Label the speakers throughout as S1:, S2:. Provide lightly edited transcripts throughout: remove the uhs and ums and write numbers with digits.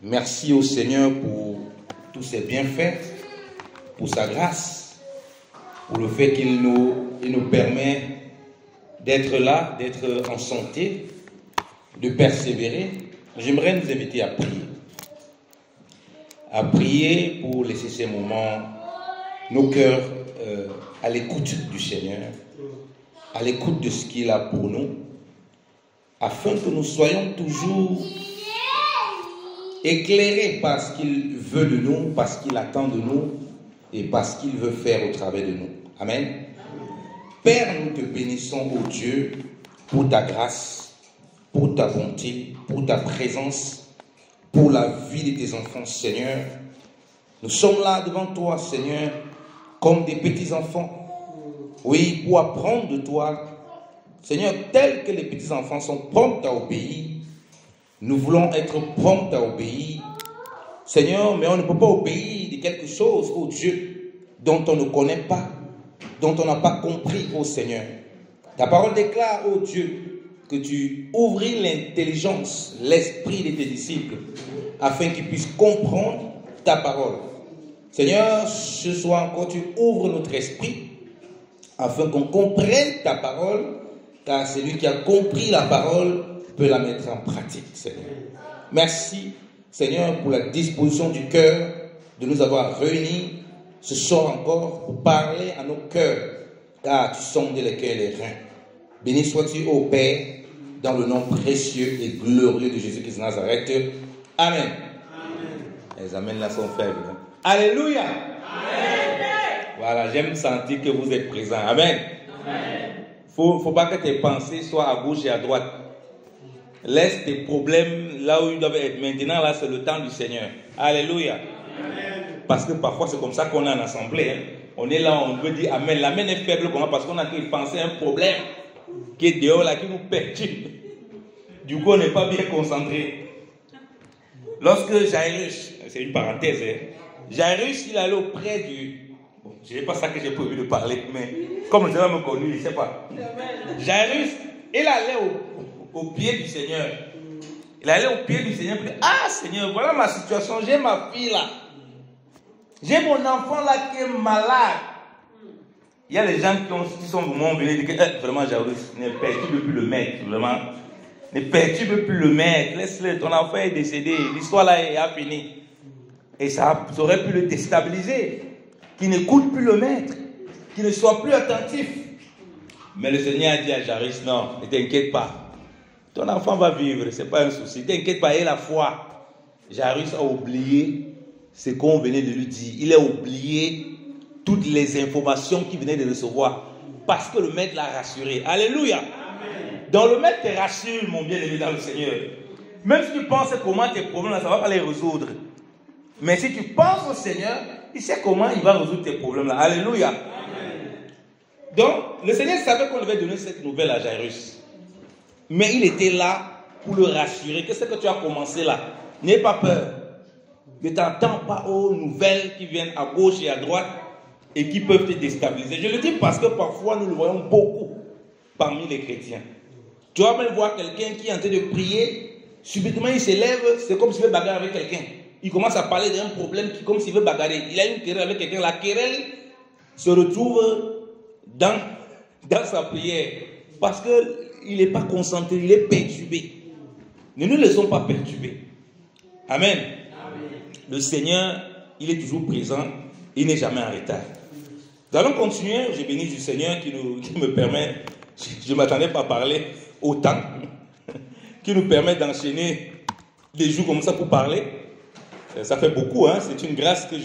S1: Merci au Seigneur pour tous ses bienfaits, pour sa grâce, pour le fait qu'il nous permet d'être là, d'être en santé, de persévérer. J'aimerais nous inviter à prier. À prier pour laisser ces moments, nos cœurs à l'écoute du Seigneur, à l'écoute de ce qu'il a pour nous, afin que nous soyons toujours éclairés par ce qu'il veut de nous, par ce qu'il attend de nous et par ce qu'il veut faire au travers de nous. Amen. Père, nous te bénissons, ô Dieu, pour ta grâce, pour ta bonté, pour ta présence, pour la vie de tes enfants, Seigneur. Nous sommes là devant toi, Seigneur, comme des petits enfants. Oui, pour apprendre de toi, Seigneur, tel que les petits enfants sont prompts à obéir, nous voulons être prompts à obéir. Seigneur, mais on ne peut pas obéir de quelque chose, ô Dieu, dont on ne connaît pas, dont on n'a pas compris, ô Seigneur. Ta parole déclare, ô Dieu, que tu ouvris l'intelligence, l'esprit de tes disciples, afin qu'ils puissent comprendre ta parole. Seigneur, ce soir encore, tu ouvres notre esprit, afin qu'on comprenne ta parole, car celui qui a compris la parole peut la mettre en pratique, Seigneur. Merci, Seigneur, pour la disposition du cœur de nous avoir réunis ce soir encore pour parler à nos cœurs, car tu sondes les cœurs et les reins. Béni sois-tu, ô Père, dans le nom précieux et glorieux de Jésus-Christ de Nazareth. Amen. Amen. Les amens là sont faibles. Alléluia. Amen. Voilà, j'aime sentir que vous êtes présents. Amen. Amen. Faut pas que tes pensées soient à gauche et à droite. Laisse tes problèmes là où ils doivent être. Maintenant, là, c'est le temps du Seigneur. Alléluia. Amen. Parce que parfois, c'est comme ça qu'on est en assemblée. Hein. On est là, on veut dire Amen. L'amen est faible comment? Parce qu'on a pensé à un problème qui est dehors là, qui nous perturbe. Du coup, on n'est pas bien concentré. Lorsque Jairus, c'est une parenthèse, hein, Jairus, il allait auprès du... Bon, je n'ai pas ça que j'ai prévu de parler, mais comme le Seigneur me connaît, il ne sait pas. Jairus, il allait au pied du Seigneur. Il allait au pied du Seigneur et dit, ah Seigneur, voilà ma situation, j'ai ma fille là. J'ai mon enfant là qui est malade. Il y a des gens qui sont vraiment venus dire que vraiment Jairus, ne perturbe plus le maître, vraiment. Ne perturbe plus le maître, laisse-le, ton enfant est décédé, l'histoire là est finie. Et ça aurait pu le déstabiliser, qu'il n'écoute plus le maître, qu'il ne soit plus attentif. Mais le Seigneur a dit à Jairus, non, ne t'inquiète pas. Ton enfant va vivre, ce n'est pas un souci. Ne t'inquiète pas, et la foi. Jairus a oublié ce qu'on venait de lui dire. Il a oublié toutes les informations qu'il venait de recevoir. Parce que le maître l'a rassuré. Alléluia. Amen. Donc le maître te rassure, mon bien-aimé dans le Seigneur. Même si tu penses comment tes problèmes, ça ne va pas les résoudre. Mais si tu penses au Seigneur, il sait comment il va résoudre tes problèmes là. Alléluia. Amen. Donc, le Seigneur savait qu'on devait donner cette nouvelle à Jairus. Mais il était là pour le rassurer. Qu'est-ce que tu as commencé là? N'aie pas peur. Ne t'attends pas aux nouvelles qui viennent à gauche et à droite et qui peuvent te déstabiliser. Je le dis parce que parfois nous le voyons beaucoup parmi les chrétiens. Tu vas même voir quelqu'un qui est en train de prier, subitement il se lève, c'est comme s'il veut bagarrer avec quelqu'un. Il commence à parler d'un problème qui comme s'il veut bagarrer. Il a une querelle avec quelqu'un. La querelle se retrouve dans sa prière parce qu'il n'est pas concentré, il est perturbé. Ne nous laissons pas perturber. Amen. Amen. Le Seigneur, il est toujours présent, il n'est jamais en retard. Nous allons continuer. Je bénis du Seigneur qui me permet, je ne m'attendais pas à parler autant, qui nous permet d'enchaîner des jours comme ça pour parler. Ça fait beaucoup, hein? C'est une grâce que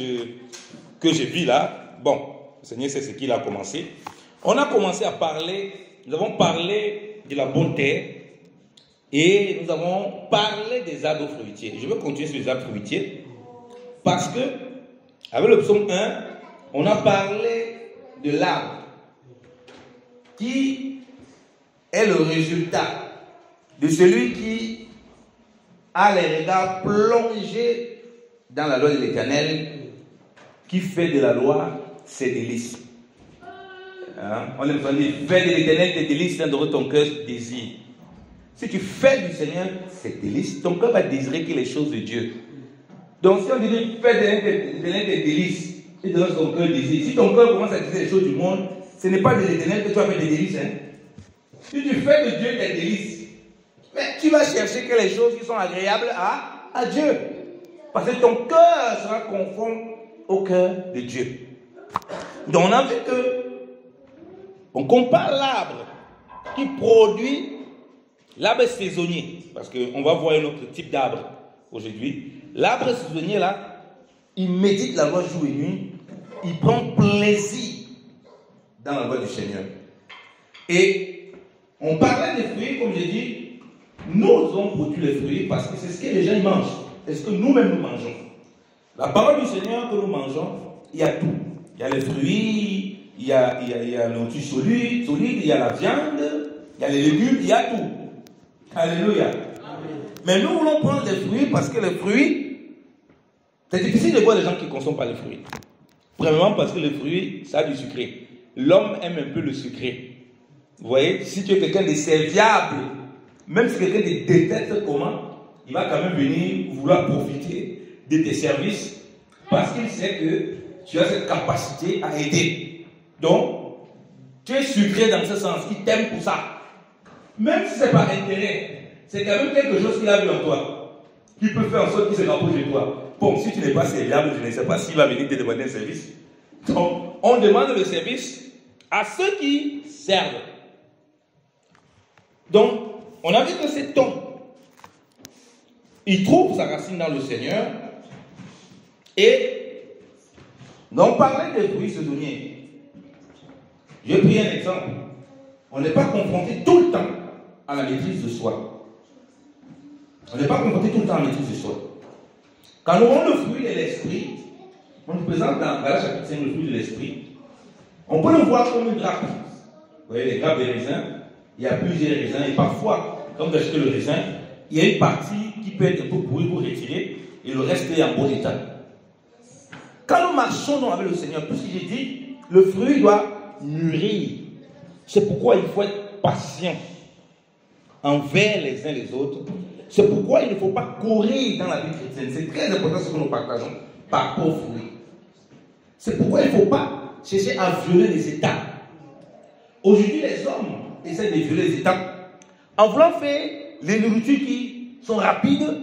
S1: je vis là. Bon, le Seigneur sait ce qu'il a commencé. On a commencé à parler, nous avons parlé de la bonne terre et nous avons parlé des arbres fruitiers. Je vais continuer sur les arbres fruitiers parce que, avec le psaume 1, on a parlé de l'arbre qui est le résultat de celui qui a les regards plongés dans la loi de l'Éternel, qui fait de la loi ses délices. Hein? On aime dire, fais de l'Éternel tes délices, dans ton cœur désire. Si tu fais du Seigneur ses délices, ton cœur va désirer que les choses de Dieu. Donc si on dit fais de l'un des délices, et de ton cœur désir. Si ton cœur commence à dire les choses du monde, ce n'est pas de l'Éternel que tu vas faire des délices. Hein? Si tu fais de Dieu des délices, mais tu vas chercher que les choses qui sont agréables à Dieu. Parce que ton cœur sera conforme au cœur de Dieu. Donc on a vu que on compare l'arbre qui produit l'arbre saisonnier. Parce qu'on va voir un autre type d'arbre aujourd'hui. L'arbre saisonnier là, il médite la loi jour et nuit. Il prend plaisir dans la voie du Seigneur. Et on parlait des fruits, comme j'ai dit, nous avons produit les fruits parce que c'est ce que les gens mangent. C'est ce que nous-mêmes nous mangeons. La parole du Seigneur que nous mangeons, il y a tout. Il y a les fruits, il y a la nourriture solide, il y a la viande, il y a les légumes, il y a tout. Alléluia. Amen. Mais nous voulons prendre des fruits parce que les fruits, c'est difficile de voir les gens qui ne consomment pas les fruits. Premièrement parce que les fruits, ça a du sucré. L'homme aime un peu le sucré. Vous voyez, si tu es quelqu'un de serviable, même si quelqu'un te déteste comment, il va quand même venir vouloir profiter de tes services parce qu'il sait que tu as cette capacité à aider. Donc, tu es sucré dans ce sens, il t'aime pour ça. Même si ce n'est pas intérêt, c'est quand même quelque chose qu'il a vu en toi, qui peut faire en sorte qu'il se rapproche de toi. Bon, si tu n'es pas serviable, je ne sais pas s'il va venir te demander un service. Donc, on demande le service à ceux qui servent. Donc, on a vu que cet homme, il trouve sa racine dans le Seigneur. Et donc, on parlait des fruits saisonniers. J'ai pris un exemple. On n'est pas confronté tout le temps à la maîtrise de soi. On n'est pas confronté tout le temps à la maîtrise de soi. Quand nous avons le fruit de l'esprit, on nous présente dans Galates chapitre 5 le fruit de l'esprit, on peut le voir comme une grappe. Vous voyez les grappes de raisin, il y a plusieurs raisins, et parfois, quand vous achetez le raisin, il y a une partie qui peut être un peu pourrie pour retirer, et le reste est en bon état. Quand nous marchons avec le Seigneur, tout ce que j'ai dit, le fruit doit mûrir. C'est pourquoi il faut être patient envers les uns les autres. C'est pourquoi il ne faut pas courir dans la vie chrétienne. C'est très important ce que nous partageons par rapport aux fruits. C'est pourquoi il ne faut pas chercher à violer les étapes. Aujourd'hui, les hommes essaient de violer les étapes en voulant faire les nourritures qui sont rapides,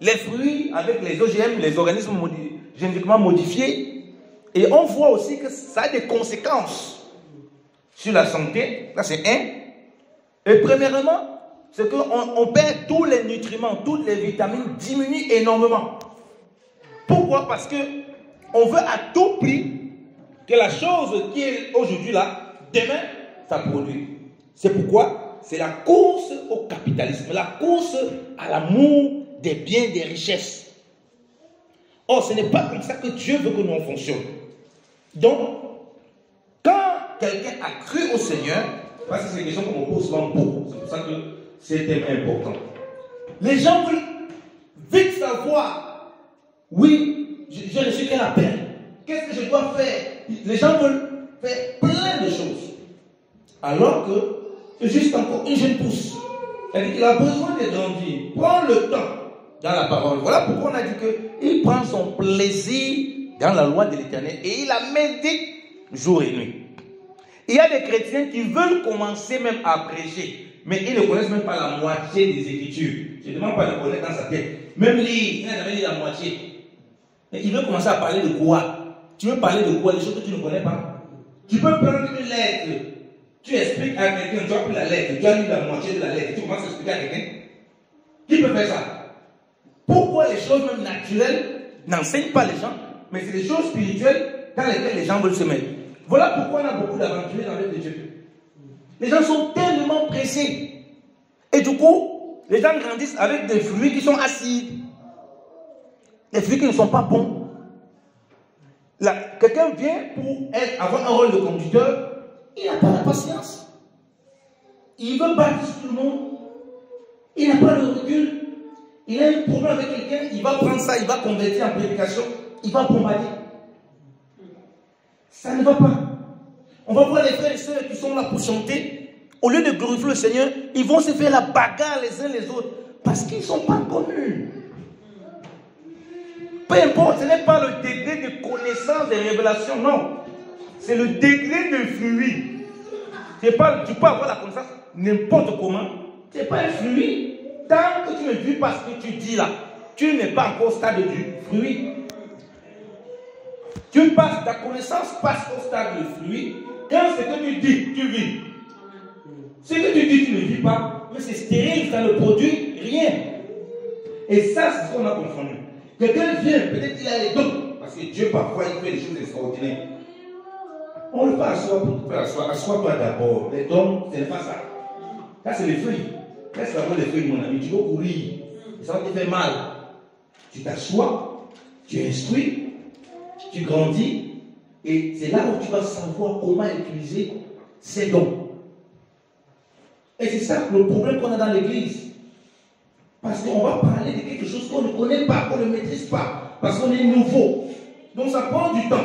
S1: les fruits avec les OGM, les organismes génétiquement modifiés. Et on voit aussi que ça a des conséquences sur la santé. Là, c'est un. Et premièrement, c'est qu'on perd tous les nutriments, toutes les vitamines diminuent énormément. Pourquoi? Parce qu'on veut à tout prix que la chose qui est aujourd'hui là, demain, ça produit. C'est pourquoi c'est la course au capitalisme, la course à l'amour des biens, des richesses. Or, ce n'est pas comme ça que Dieu veut que nous fonctionnions. Donc, quand quelqu'un a cru au Seigneur, parce que c'est une question qu'on me pose souvent beaucoup, c'est pour ça que c'est important. Les gens veulent vite savoir, oui, j'ai reçu quel appel, qu'est-ce que je dois faire? Les gens veulent faire plein de choses. Alors que c'est juste encore une jeune pousse. C'est-à-dire qu'il a besoin de grandir. Prends le temps dans la parole. Voilà pourquoi on a dit qu'il prend son plaisir dans la loi de l'Éternel et il la médite jour et nuit. Il y a des chrétiens qui veulent commencer même à prêcher, mais ils ne connaissent même pas la moitié des Écritures. Je ne demande pas de connaître dans sa tête. Même lire, il n'a jamais lu la moitié. Mais il veut commencer à parler de quoi? Tu veux parler de quoi? Des choses que tu ne connais pas. Tu peux prendre une lettre. Tu expliques à quelqu'un, tu as pris la lettre, tu as lu la moitié de la lettre, tu commences à expliquer à quelqu'un. Qui peut faire ça? Pourquoi les choses même naturelles n'enseignent pas les gens, mais c'est des choses spirituelles dans lesquelles les gens veulent se mettre. Voilà pourquoi on a beaucoup d'aventuriers dans l'œuvre de Dieu. Les gens sont tellement pressés. Et du coup, les gens grandissent avec des fruits qui sont acides. Des fruits qui ne sont pas bons. Quelqu'un vient pour avoir un rôle de conducteur. Il n'a pas la patience. Il veut battre sur tout le monde. Il n'a pas le recul. Il a un problème avec quelqu'un. Il va prendre ça, il va convertir en prédication. Il va bombarder. Ça ne va pas. On va voir les frères et sœurs qui sont là pour chanter. Au lieu de glorifier le Seigneur, ils vont se faire la bagarre les uns les autres. Parce qu'ils ne sont pas connus. Peu importe, ce n'est pas le degré de connaissance des révélations, non. C'est le degré de fruit. Tu peux avoir la connaissance n'importe comment. Tu n'es pas un fruit. Tant que tu ne vis pas ce que tu dis là, tu n'es pas encore au stade du fruit. Ta connaissance passe au stade du fruit. Quand ce que tu dis, tu vis. Ce que tu dis, tu ne vis pas, mais c'est stérile, ça ne produit rien. Et ça, c'est ce qu'on a confondu. Quelqu'un vient, peut-être qu'il a les dons, parce que Dieu, parfois, il fait des choses extraordinaires. On ne veut pas asseoir, assois-toi d'abord. Les dons, ce n'est pas ça. Là, c'est les fruits. Laisse d'abord les fruits, mon ami. Tu vas courir. Et ça va te faire mal. Tu t'assois, tu instruis, tu grandis, et c'est là où tu vas savoir comment utiliser ces dons. Et c'est ça le problème qu'on a dans l'église. Parce qu'on va parler de quelque chose qu'on ne connaît pas, qu'on ne maîtrise pas. Parce qu'on est nouveau. Donc ça prend du temps.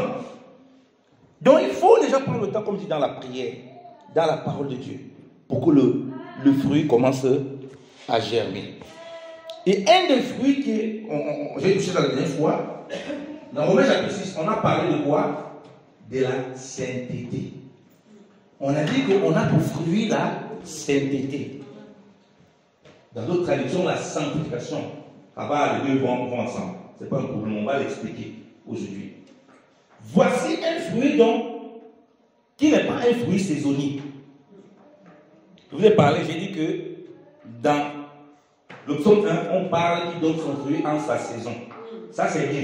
S1: Donc il faut déjà prendre le temps, comme dit dans la prière, dans la parole de Dieu, pour que le fruit commence à germer. Et un des fruits que j'ai touché la dernière fois, dans Romains chapitre 6, on a parlé de quoi? De la sainteté. On a dit qu'on a pour fruit la sainteté. Dans d'autres traductions, la sanctification. Là-bas, les deux vont ensemble. Ce n'est pas un problème, on va l'expliquer aujourd'hui. Voici un fruit donc qui n'est pas un fruit saisonnier. Je vous ai parlé, j'ai dit que dans le psaume 1, on parle qui donne son fruit en sa saison. Ça, c'est bien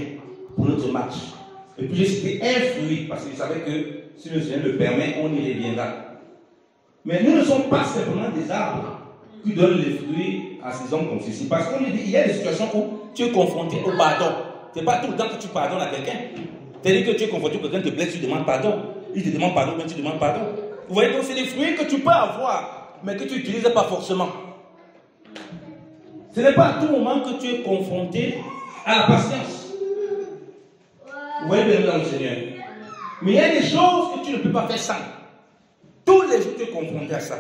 S1: pour notre marche. Et puis j'ai cité un fruit, parce que je savais que si le Seigneur le permet, on y reviendra. Mais nous ne sommes pas simplement des arbres qui donnent les fruits à saison comme ceci. Parce qu'on dit, il y a des situations où tu es confronté au pardon. Ce n'est pas tout le temps que tu pardonnes à quelqu'un. C'est-à-dire que tu es confronté, quelqu'un te blesse, tu demandes pardon. Il te demande pardon, mais tu demandes pardon. Vous voyez, donc c'est des fruits que tu peux avoir, mais que tu n'utilises pas forcément. Ce n'est pas à tout moment que tu es confronté à la patience. Vous voyez bien dans le Seigneur. Mais il y a des choses que tu ne peux pas faire sans. Tous les jours, tu es confronté à ça.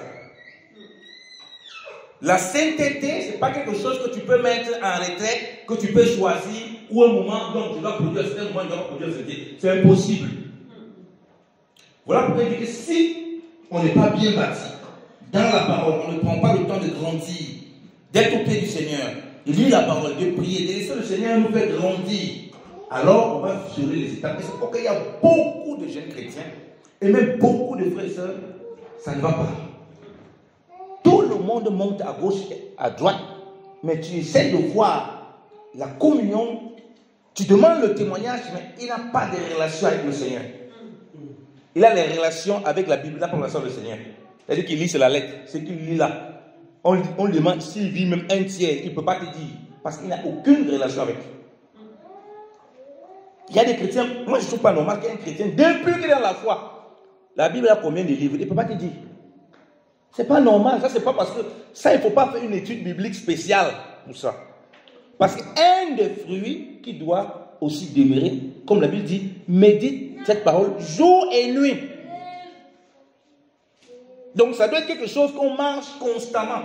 S1: La sainteté, ce n'est pas quelque chose que tu peux mettre en retraite, que tu peux choisir, ou un moment, donc tu dois produire, c'est un moment, tu dois produire sainteté. C'est impossible. Voilà pourquoi il dit que si on n'est pas bien bâti dans la parole, on ne prend pas le temps de grandir, d'être au pied du Seigneur, de lire la parole, de prier, de laisser le Seigneur nous faire grandir, alors on va violer les étapes. Et c'est pourquoi il y a beaucoup de jeunes chrétiens, et même beaucoup de frères et sœurs, ça ne va pas. Tout le monde monte à gauche et à droite, mais tu essaies de voir la communion, tu demandes le témoignage, mais il n'a pas de relation avec le Seigneur. Il a les relations avec la Bible, la relation du Seigneur. C'est-à-dire qu'il lit sur la lettre, ce qu'il lit là. On lui demande s'il vit même un tiers, il ne peut pas te dire, parce qu'il n'a aucune relation avec. Il y a des chrétiens, moi je ne trouve pas normal qu'un chrétien, depuis qu'il est dans la foi, la Bible a combien de livres, il ne peut pas te dire. C'est pas normal, ça c'est pas parce que ça il ne faut pas faire une étude biblique spéciale pour ça. Parce qu'un des fruits qui doit aussi demeurer, comme la Bible dit, médite cette parole jour et nuit. Donc ça doit être quelque chose qu'on mange constamment.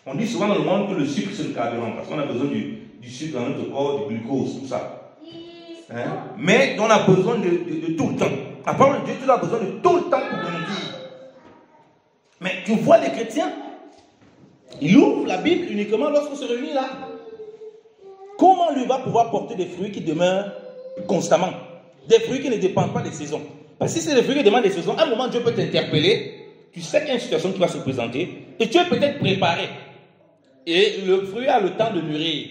S1: On dit souvent dans le monde que le sucre c'est le carburant, parce qu'on a besoin du sucre dans notre corps, du glucose, tout ça. Hein? Mais on a besoin de tout le temps. La parole de Dieu, tu as besoin de tout le temps pour grandir. Mais tu vois les chrétiens, ils ouvrent la Bible uniquement lorsqu'on se réunit là. Comment lui va pouvoir porter des fruits qui demeurent constamment? Des fruits qui ne dépendent pas des saisons. Parce que si c'est des fruits qui demandent des saisons, à un moment Dieu peut t'interpeller, tu sais qu'il y a une situation qui va se présenter, et tu es peut-être préparé. Et le fruit a le temps de mûrir.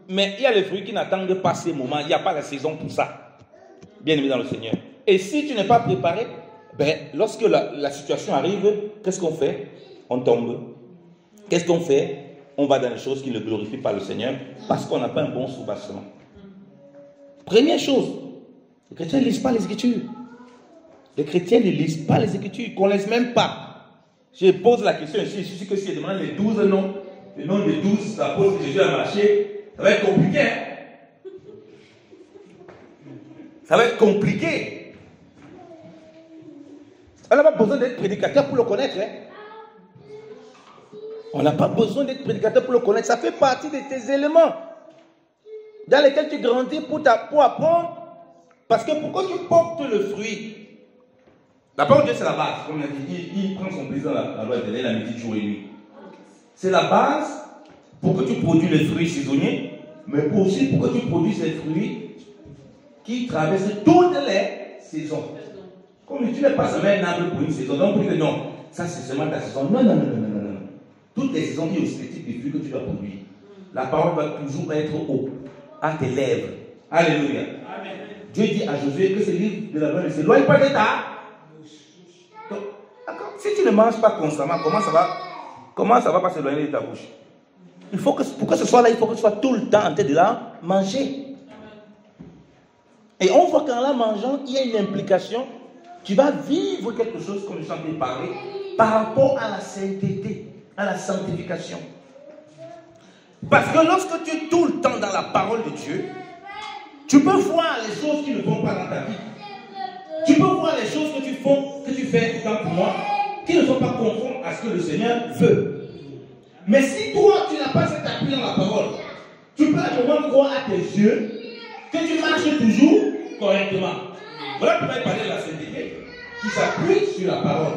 S1: Mais il y a les fruits qui n'attendent pas ces moments, il n'y a pas la saison pour ça. Bien aimé dans le Seigneur. Et si tu n'es pas préparé, ben, lorsque la situation arrive, qu'est-ce qu'on fait? On tombe. Qu'est-ce qu'on fait? On va dans les choses qui ne glorifient pas le Seigneur parce qu'on n'a pas un bon soubassement. Première chose, les chrétiens ne lisent pas les Écritures. Les chrétiens ne lisent pas les Écritures, ils ne connaissent même pas. Je pose la question ici, je suis sûr que si je demande les 12 noms, le nom des 12 apôtres que Jésus a marché, ça va être compliqué. Hein? Ça va être compliqué. On n'a pas besoin d'être prédicateur pour le connaître. Hein? On n'a pas besoin d'être prédicateur pour le connaître. Ça fait partie de tes éléments. dans lesquels tu grandis pour apprendre. Parce que pourquoi tu portes le fruit? La parole de Dieu, c'est la base. Comme on a dit, il prend son plaisir dans la loi de Dieu, la médite jour et nuit. C'est la base pour que tu produises les fruits saisonniers, mais aussi pour que tu produises les fruits qui traversent toutes les saisons. Comme tu n'es pas seulement un arbre pour une saison, donc pour dire non, ça c'est seulement ta saison. Non. Toutes les saisons, il y a aussi des types de fruits que tu dois produire. La parole va toujours être haut, à tes lèvres. Alléluia. Amen. Dieu dit à Josué que ce livre de la loi ne s'éloigne pas de ta. Donc, si tu ne manges pas constamment, comment ça va pas s'éloigner de ta bouche? Il faut que, pour que ce soit là, il faut que ce soit tout le temps en train de la manger. Et on voit qu'en la mangeant, il y a une implication. Tu vas vivre quelque chose, comme je suis en train de parler, par rapport à la sainteté, à la sanctification. Parce que lorsque tu es tout le temps dans la parole de Dieu, tu peux voir les choses qui ne vont pas dans ta vie. Tu peux voir les choses que tu fais tant pour moi, qui ne sont pas conformes à ce que le Seigneur veut. Mais si toi, tu n'as pas cet appui dans la parole, tu peux à un moment croire à tes yeux que tu marches toujours correctement. Voilà pourquoi il parlait de la sainteté qui s'appuie sur la parole.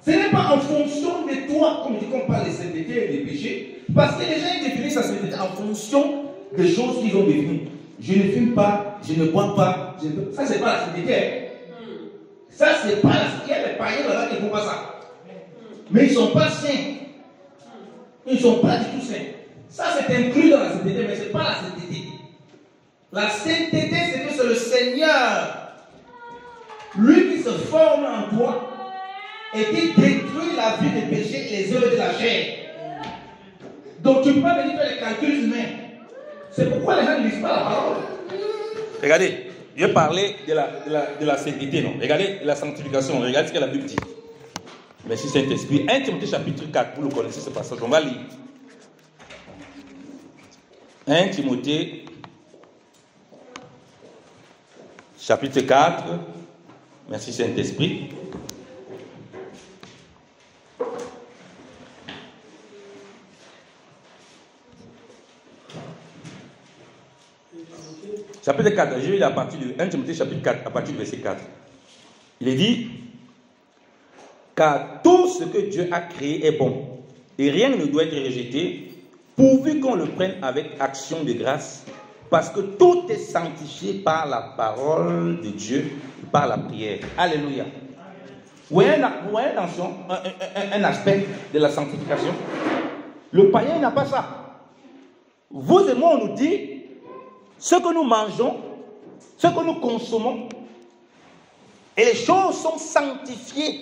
S1: Ce n'est pas en fonction de toi, comme dit qu'on parle de sainteté et des péchés, parce que les gens ils définissent la sainteté en fonction des choses qu'ils ont définies. Je ne fume pas, je ne bois pas, ça c'est pas la sainteté. Ça c'est pas la sainteté. Il y a des païens là-bas qui ne font pas ça. Mais ils ne sont pas saints. Ils ne sont pas du tout saints. Ça c'est inclus dans la sainteté, mais ce n'est pas la sainteté. La sainteté, c'est que c'est le Seigneur, lui qui se forme en toi et qui détruit la vie des péchés et les œuvres de la chair. Donc tu peux pas venir faire les calculs humains. C'est pourquoi les gens ne lisent pas la parole. Regardez, je parlais de la sainteté, non? Regardez la sanctification, regardez ce que la Bible dit. Merci Saint-Esprit. 1 Timothée chapitre 4, vous le connaissez ce passage, on va lire. 1 Timothée chapitre 4, merci Saint-Esprit. Chapitre 4, je vais lire à partir de 1 Timothée chapitre 4, à partir du verset 4. Il est dit, car tout ce que Dieu a créé est bon, et rien ne doit être rejeté, pourvu qu'on le prenne avec action de grâce, parce que tout est sanctifié par la parole de Dieu, par la prière. Alléluia. Vous voyez un aspect de la sanctification. Le païen n'a pas ça. Vous et moi, on nous dit, ce que nous mangeons, ce que nous consommons, et les choses sont sanctifiées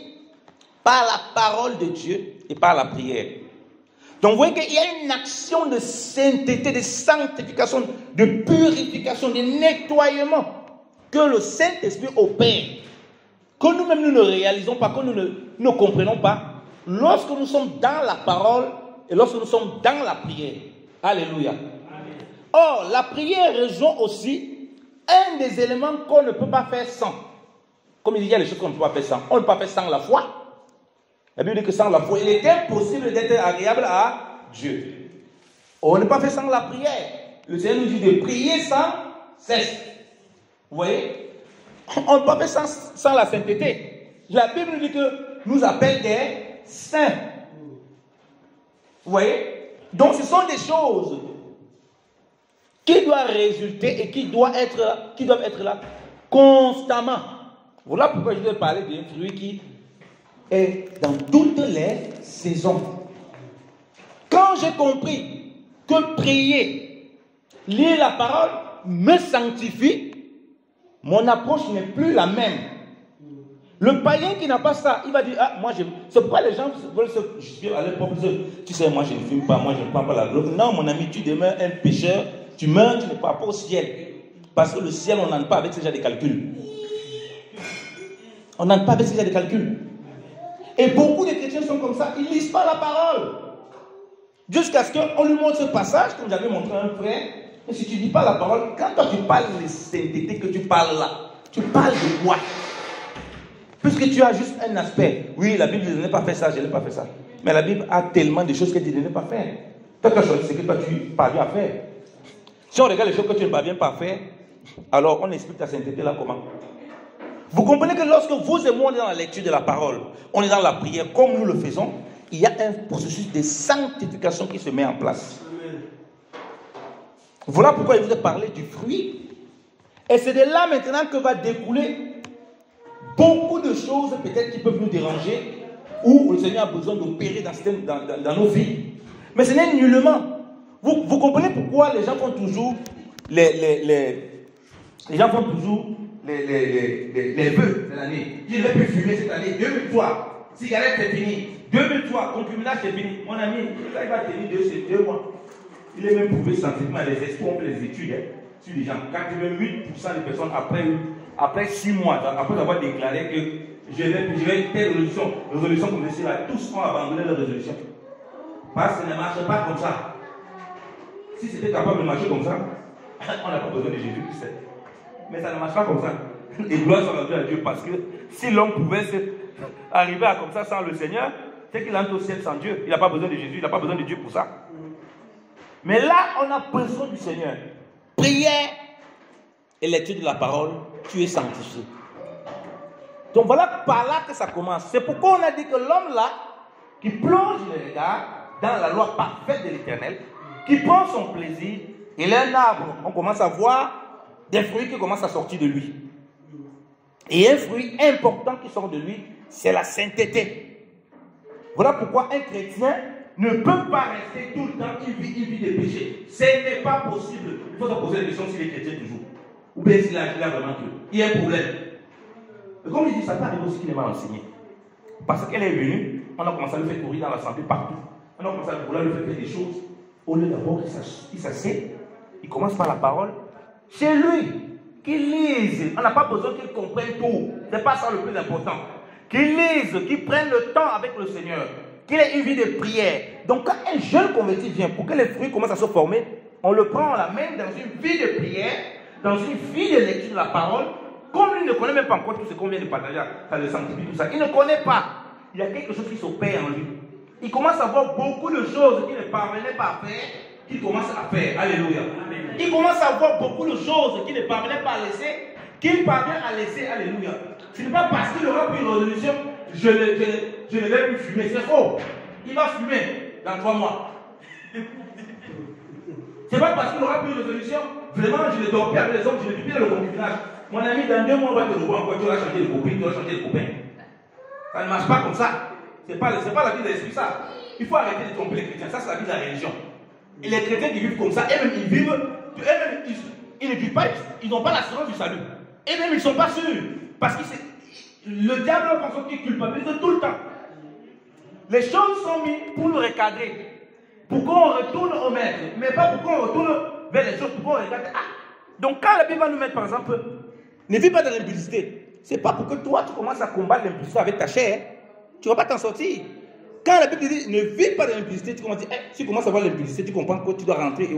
S1: par la parole de Dieu et par la prière. Donc vous voyez qu'il y a une action de sainteté, de sanctification, de purification, de nettoyement que le Saint-Esprit opère, que nous-mêmes nous ne réalisons pas, que nous ne comprenons pas, lorsque nous sommes dans la parole et lorsque nous sommes dans la prière. Alléluia. Or, la prière rejoint aussi un des éléments qu'on ne peut pas faire sans. Comme il y a des choses qu'on ne peut pas faire sans. On ne peut pas faire sans la foi. La Bible dit que sans la foi, il est impossible d'être agréable à Dieu. On ne peut pas faire sans la prière. Le Seigneur nous dit de prier sans cesse. Vous voyez? On ne peut pas faire sans la sainteté. La Bible nous dit que nous appelle des saints. Vous voyez? Donc ce sont des choses qui doivent résulter et qui doivent être là constamment. Voilà pourquoi je vais parler d'un fruit qui est dans toutes les saisons. Quand j'ai compris que prier, lire la parole me sanctifie, mon approche n'est plus la même. Le païen qui n'a pas ça, il va dire, ah, moi je... C'est pourquoi les gens veulent se justifier à leur propre. Tu sais, moi je ne fume pas, moi je ne prends pas la drogue. Non, mon ami, tu demeures un pécheur. Tu meurs, tu ne pars pas au ciel. Parce que le ciel, on n'entre pas avec ce genre de calculs. On n'entre pas avec ce genre de calculs. Et beaucoup de chrétiens sont comme ça. Ils ne lisent pas la parole. Jusqu'à ce qu'on lui montre ce passage, comme j'avais montré à un frère. Et si tu ne lis pas la parole, quand toi tu parles de sainteté que tu parles là, tu parles de quoi? Puisque tu as juste un aspect. Oui, la Bible dit de ne pas faire ça, je n'ai pas fait ça. Mais la Bible a tellement de choses qu'elle dit de ne pas faire.
S2: Toi, tu as choisi ce que toi tu parviens à faire. Si on regarde les choses que tu ne parviens pas à faire, alors on explique ta sainteté là comment? Vous comprenez que lorsque vous et moi on est dans la lecture de la parole, on est dans la prière comme nous le faisons, il y a un processus de sanctification qui se met en place. Voilà pourquoi il vous a parlé du fruit. Et c'est de là maintenant que va découler beaucoup de choses peut-être qui peuvent nous déranger ou le Seigneur a besoin d'opérer dans nos vies. Mais ce n'est nullement. Vous comprenez pourquoi les gens font toujours les vœux de l'année. Je ne vais plus fumer cette année. 2003, cigarette c'est fini. 2003, concubinage c'est fini. Mon ami, ça il va tenir 2 mois. Il est même prouvé scientifiquement, les espoirs, les études sur les gens. 88% des personnes après 6 mois, après avoir déclaré que je vais telle résolution comme ceci là, tous ont abandonné leur résolution. Parce que ça ne marche pas comme ça. Si c'était capable de marcher comme ça, on n'a pas besoin de Jésus-Christ. Mais ça ne marche pas comme ça. Et gloire soit rendue à Dieu, parce que si l'homme pouvait arriver à comme ça sans le Seigneur, c'est qu'il entre au ciel sans Dieu. Il n'a pas besoin de Jésus, il n'a pas besoin de Dieu pour ça. Mais là, on a besoin du Seigneur. Prière et lecture de la parole, tu es sanctifié. Donc voilà par là que ça commence. C'est pourquoi on a dit que l'homme là, qui plonge le regard dans la loi parfaite de l'Éternel, qui prend son plaisir, il est un arbre. On commence à voir des fruits qui commencent à sortir de lui. Et un fruit important qui sort de lui, c'est la sainteté. Voilà pourquoi un chrétien ne peut pas rester tout le temps qu'il vit des péchés. Ce n'est pas possible. Il faut se poser la question s'il est chrétien toujours. Ou bien s'il a vraiment Dieu. Il y a un problème. Et comme il dit, ça peut arriver aussi qu'il est mal enseigné. Parce qu'elle est venue, on a commencé à le faire courir dans la santé partout. On a commencé à vouloir le faire des choses. Au lieu d'abord qu'il s'assied, il commence par la parole. C'est lui qui lise. On n'a pas besoin qu'il comprenne tout. Ce n'est pas ça le plus important. Qu'il lise, qu'il prenne le temps avec le Seigneur. Qu'il ait une vie de prière. Donc quand un jeune converti vient, pour que les fruits commencent à se former, on le prend, on l'amène dans une vie de prière, dans une vie de lecture de la parole. Comme il ne connaît même pas encore tout ce qu'on vient de partager, ça le sanctifie, tout ça. Il ne connaît pas. Il y a quelque chose qui s'opère en lui. Il commence à voir beaucoup de choses qu'il ne parvenait pas à faire, qu'il commence à faire. Alléluia. Amen. Il commence à voir beaucoup de choses qu'il ne parvenait pas à laisser, qu'il parvient à laisser. Alléluia. Ce n'est pas parce qu'il aura pris une résolution, je ne vais plus fumer. C'est faux. Il va fumer dans 3 mois. Ce n'est pas parce qu'il aura pris une résolution, vraiment, je ne dors plus avec les hommes, je ne vis plus dans le concubinage. Mon ami, dans 2 mois, on va te revoir encore, tu vas changer de copain, tu vas changer de copain. Ça ne marche pas comme ça. Ce n'est pas la vie de l'esprit, ça. Il faut arrêter de tromper les chrétiens. Ça, c'est la vie de la religion. Et les chrétiens qui vivent comme ça, eux-mêmes, ils vivent, eux-mêmes, ils ne vivent pas, ils n'ont pas l'assurance du salut. Et même, ils ne sont pas sûrs. Parce que le diable a pensé qu'il culpabilise tout le temps. Les choses sont mises pour nous recadrer. Pour qu'on retourne au maître. Mais pas pour qu'on retourne vers les choses, pour qu'on regarde. Donc, quand la Bible va nous mettre, par exemple, ne vis pas dans l'impudicité. Ce n'est pas pour que toi, tu commences à combattre l'impudicité avec ta chair. Tu ne vas pas t'en sortir. Quand la Bible dit ne vis pas dans l'impudicité, tu commences à dire, si tu commences à voir l'impudicité, tu comprends que tu dois rentrer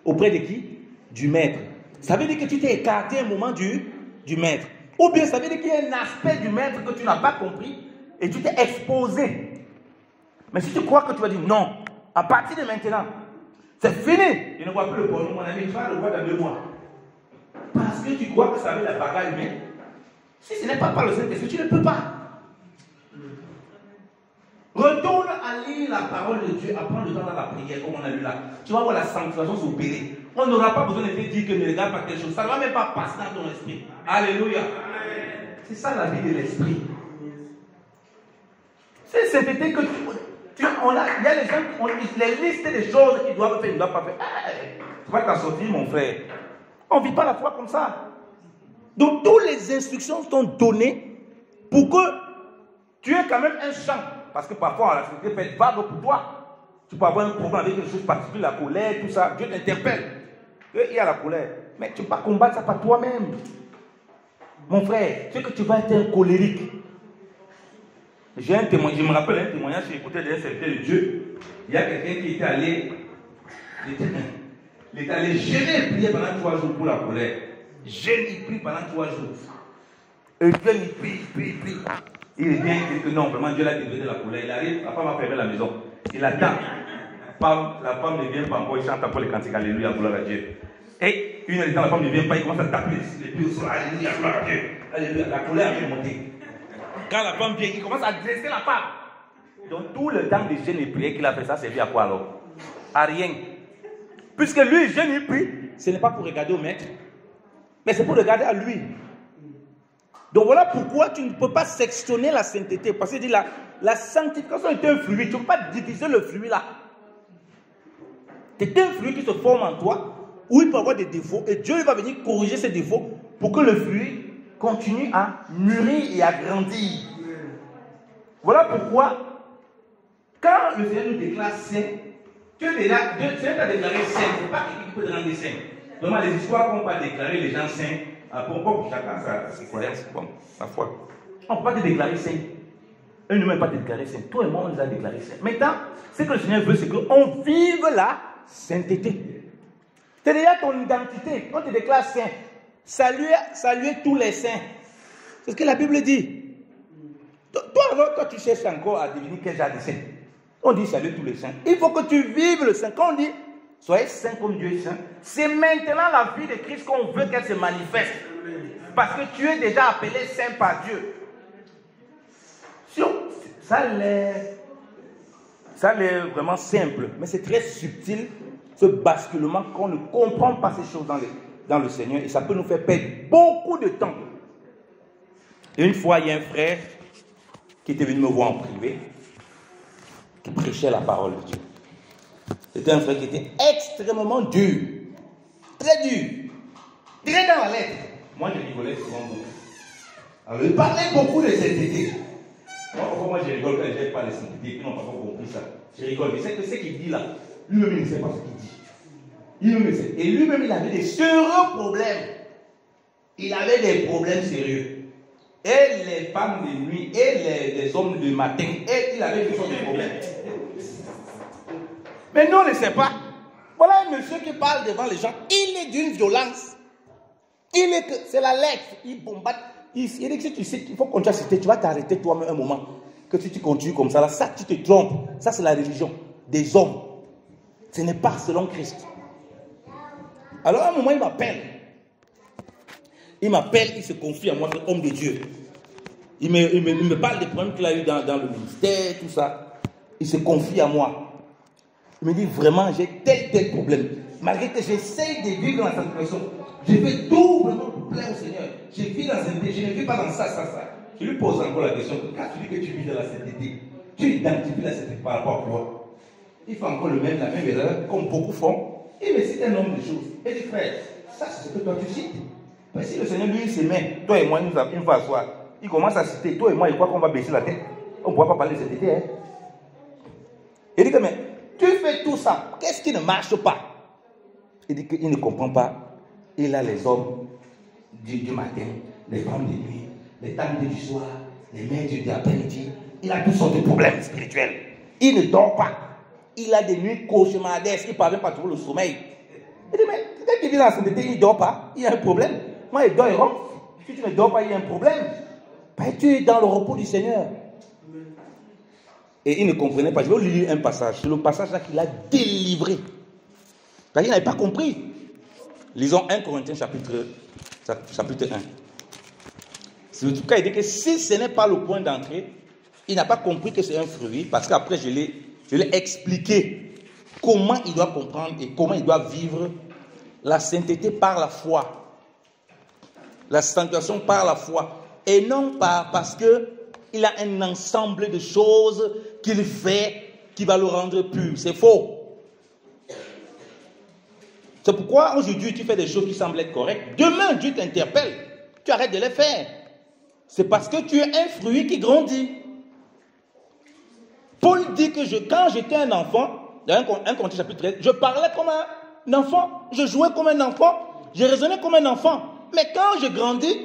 S2: auprès de qui? Du maître. Ça veut dire que tu t'es écarté un moment du maître. Ou bien ça veut dire qu'il y a un aspect du maître que tu n'as pas compris et tu t'es exposé. Mais si tu crois que tu vas dire non, à partir de maintenant, c'est fini. Je ne vois plus le bonhomme, mon ami, tu vas le voir dans 2 mois. Parce que tu crois que ça veut la bagarre humaine. Si ce n'est pas par le Saint-Esprit, tu ne peux pas. Retourne à lire la parole de Dieu, apprends le temps dans la prière, comme on a lu là. Tu vas voir la sanctification s'opérer. On n'aura pas besoin de te dire que ne regarde pas quelque chose. Ça ne va même pas passer dans ton esprit. Alléluia. C'est ça la vie de l'esprit. C'est cet été que il y a les gens qui les listes des choses qu'ils doivent faire, ils ne doivent pas faire. Tu vas t'en sortir, mon frère. On ne vit pas la foi comme ça. Donc, toutes les instructions sont données pour que tu aies quand même un champ. Parce que parfois, la société peut être vague pour toi. Tu peux avoir un problème avec quelque chose de particulier, la colère, tout ça. Dieu t'interpelle. Il y a la colère. Mais tu ne peux pas combattre ça par toi-même. Mon frère, tu sais que tu vas être un colérique. J'ai un témoignage, je me rappelle un témoignage, j'ai écouté d'un serviteur de Dieu. Il y a quelqu'un qui était allé, il était allé gêner et prier pendant 3 jours pour la colère. Gêne, il prie pendant 3 jours. Et Dieu, il prie. Il vient, il dit que non, vraiment Dieu l'a délivré de la colère. Il arrive, la femme va fermer la maison. Il attend. la femme ne vient pas encore, il chante encore les cantiques, alléluia, gloire à Dieu. Et une heure de temps, la femme ne vient pas, il commence à taper les pieds au sol, alléluia, gloire à Dieu. Alléluia, la colère vient monter. Quand la femme vient, il commence à dresser la femme. Donc tout le temps de jeûne et prière qu'il a fait, ça servi à quoi alors? À rien. Puisque lui, jeûne et prie, ce n'est pas pour regarder au maître, mais c'est pour regarder à lui. Donc voilà pourquoi tu ne peux pas sectionner la sainteté. Parce qu'il dit la sanctification est un fruit. Tu ne peux pas diviser le fruit là. C'est un fruit qui se forme en toi, où il peut avoir des défauts, et Dieu va venir corriger ces défauts pour que le fruit continue à mûrir et à grandir. Voilà pourquoi, quand le Seigneur nous déclare saint, Dieu t'a déclaré saint, ce n'est pas quelqu'un qui peut te rendre saint. Normalement, les histoires qu'on va déclarer les gens saints, pour chacun ses croyances, bon, ma foi. On ne peut pas te déclarer saint. Un humain ne peut pas te déclarer saint. Toi et moi, on nous a déclaré saint. Maintenant, ce que le Seigneur veut, c'est qu'on vive la sainteté. C'est déjà ton identité. On te déclare saint. Saluez tous les saints. C'est ce que la Bible dit. Toi, tu cherches encore à deviner quel genre de saint. On dit saluez tous les saints. Il faut que tu vives le saint. Quand on dit soyez saints comme Dieu est saint, c'est maintenant la vie de Christ qu'on veut qu'elle se manifeste. Parce que tu es déjà appelé saint par Dieu. Ça a l'air vraiment simple, mais c'est très subtil, ce basculement qu'on ne comprend pas ces choses dans le Seigneur, et ça peut nous faire perdre beaucoup de temps. Et une fois, il y a un frère qui était venu me voir en privé, qui prêchait la parole de Dieu. C'était un frère qui était extrêmement dur, très dur, très dans la lettre. Moi, je rigolais souvent beaucoup. Alors, il parlait beaucoup de sainteté. Moi, je rigole quand je n'ai pas de sainteté, ils n'ont pas compris ça. Je rigole, mais c'est que ce qu'il dit là, lui-même, il ne sait pas ce qu'il dit. Il-même, sait. Et lui-même, il avait des sérieux problèmes. Il avait des problèmes sérieux. Et les femmes de nuit, et les hommes de matin, et il avait toujours des problèmes. Mais nous, on ne sait pas. Voilà un monsieur qui parle devant les gens. Il est d'une violence. C'est la lettre. Il bombarde. Il dit que si tu sais, il faut continuer à citer. Tu vas t'arrêter toi-même un moment. Que si tu continues comme ça, là, ça, tu te trompes. Ça, c'est la religion des hommes. Ce n'est pas selon Christ. Alors, à un moment, il m'appelle. Il se confie à moi, c'est homme de Dieu. Il me parle des problèmes qu'il a eu dans le ministère, tout ça. Il se confie à moi. Il me dit vraiment, j'ai tel problème. Malgré que j'essaye de vivre dans la sanctification, je fais tout vraiment pour plaire au Seigneur. Je vis dans la sainteté, je ne vis pas dans ça. Je lui pose encore la question, quand tu dis que tu vis dans la sainteté, tu identifies la sainteté par rapport à quoi? Il fait encore la même erreur, comme beaucoup font. Il me cite un nombre de choses. Il dit, frère, ça c'est ce que toi tu cites. Mais si le Seigneur lui se met, toi et moi, une fois à soir, il commence à citer, toi et moi, il croit qu'on va baisser la tête. On ne pourra pas parler de sainteté. Hein? Il dit que, mais tu fais tout ça, qu'est-ce qui ne marche pas? Il dit qu'il ne comprend pas. Il a les hommes du matin, les femmes de nuit, les dames du soir, les mères de l'après-midi. Il a toutes sortes de problèmes spirituels. Il ne dort pas. Il a des nuits cauchemardesques. Il ne parvient pas à trouver le sommeil. Il dit, mais quelqu'un qui vit dans la sainteté, il ne dort pas. Il y a un problème. Moi, il dort et rentre. Si tu ne dors pas, il y a un problème. Ben, tu es dans le repos du Seigneur. Et il ne comprenait pas. Je vais lui lire un passage. C'est le passage là qu'il a délivré. Parce qu'il n'avait pas compris. Lisons 1 Corinthiens chapitre 1. C'est en tout cas, il dit que si ce n'est pas le point d'entrée, il n'a pas compris que c'est un fruit. Parce qu'après, je l'ai expliqué comment il doit comprendre et comment il doit vivre la sainteté par la foi. La sanctification par la foi. Et non pas parce qu'il a un ensemble de choses qu'il fait qui va le rendre pur. C'est faux. C'est pourquoi aujourd'hui tu fais des choses qui semblent être correctes. Demain Dieu t'interpelle. Tu arrêtes de les faire. C'est parce que tu es un fruit qui grandit. Paul dit que quand j'étais un enfant, dans 1 Corinthiens chapitre 13, je parlais comme un enfant. Je jouais comme un enfant. Je raisonnais comme un enfant. Mais quand je grandis,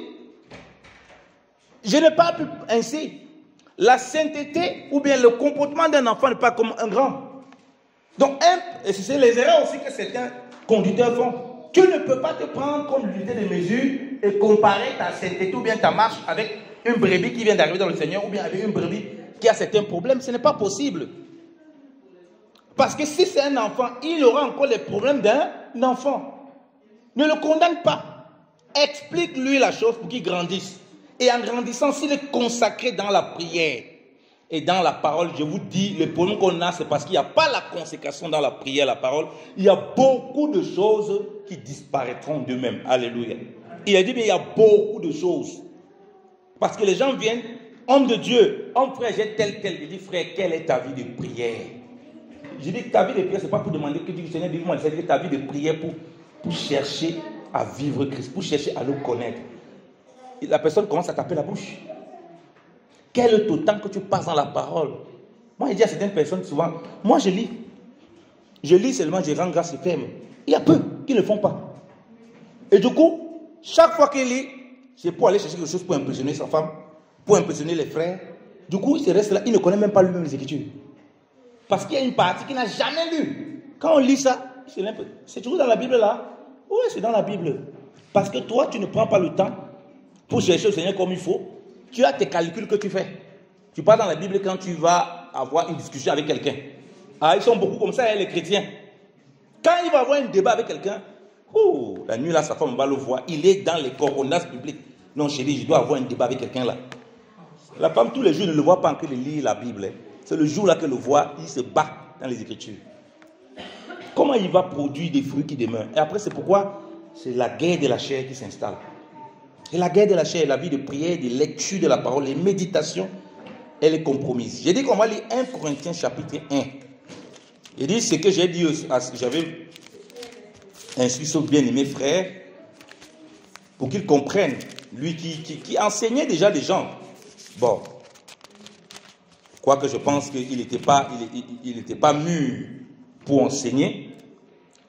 S2: je n'ai pas pu ainsi. La sainteté ou bien le comportement d'un enfant n'est pas comme un grand. Donc, et c'est les erreurs aussi que certains conducteurs font. Tu ne peux pas te prendre comme l'unité de mesure et comparer ta sainteté ou bien ta marche avec une brebis qui vient d'arriver dans le Seigneur ou bien avec une brebis qui a certains problèmes. Ce n'est pas possible. Parce que si c'est un enfant, il aura encore les problèmes d'un enfant. Ne le condamne pas. Explique-lui la chose pour qu'il grandisse. Et en grandissant, s'il est consacré dans la prière et dans la parole, je vous dis, le problème qu'on a, c'est parce qu'il n'y a pas la consécration dans la prière, la parole. Il y a beaucoup de choses qui disparaîtront d'eux-mêmes. Alléluia. Il a dit, mais il y a beaucoup de choses. Parce que les gens viennent, homme de Dieu, homme frère, j'ai tel. Il dit, frère, quelle est ta vie de prière? Je dis, ta vie de prière, ce n'est pas pour demander que Dieu, Seigneur, dis-moi, c'est ta vie de prière pour chercher à vivre Christ, pour chercher à le connaître. Et la personne commence à taper la bouche. Quel est le temps que tu passes dans la parole? Moi, je dis à certaines personnes souvent, moi je lis. Je lis seulement, je rends grâce et ferme. Il y a peu qui ne le font pas. Et du coup, chaque fois qu'il lit, c'est pour aller chercher quelque chose pour impressionner sa femme, pour impressionner les frères. Du coup, il se reste là, il ne connaît même pas lui-même les Écritures. Parce qu'il y a une partie qu'il n'a jamais lue. Quand on lit ça, c'est toujours dans la Bible là. Oui, c'est dans la Bible. Parce que toi, tu ne prends pas le temps pour chercher le Seigneur comme il faut. Tu as tes calculs que tu fais. Tu pars dans la Bible quand tu vas avoir une discussion avec quelqu'un. Ah, ils sont beaucoup comme ça, hein, les chrétiens. Quand il va avoir un débat avec quelqu'un, la nuit là, sa femme va le voir. Il est dans les correspondances publiques. Non, chérie, je dois avoir un débat avec quelqu'un là. La femme, tous les jours, ne le voit pas en que de lire la Bible. C'est le jour là qu'elle le voit, il se bat dans les Écritures. Comment il va produire des fruits qui demeurent? Et après, c'est pourquoi c'est la guerre de la chair qui s'installe. Et la guerre de la chair, la vie de prière, de lecture de la parole, les méditations, elle est compromise. J'ai dit qu'on va lire 1 Corinthiens chapitre 1. Il dit ce que j'ai dit, j'avais instruit ce bien-aimé frère pour qu'il comprenne, lui qui enseignait déjà des gens. Bon, quoique je pense qu'il n'était pas mûr pour enseigner.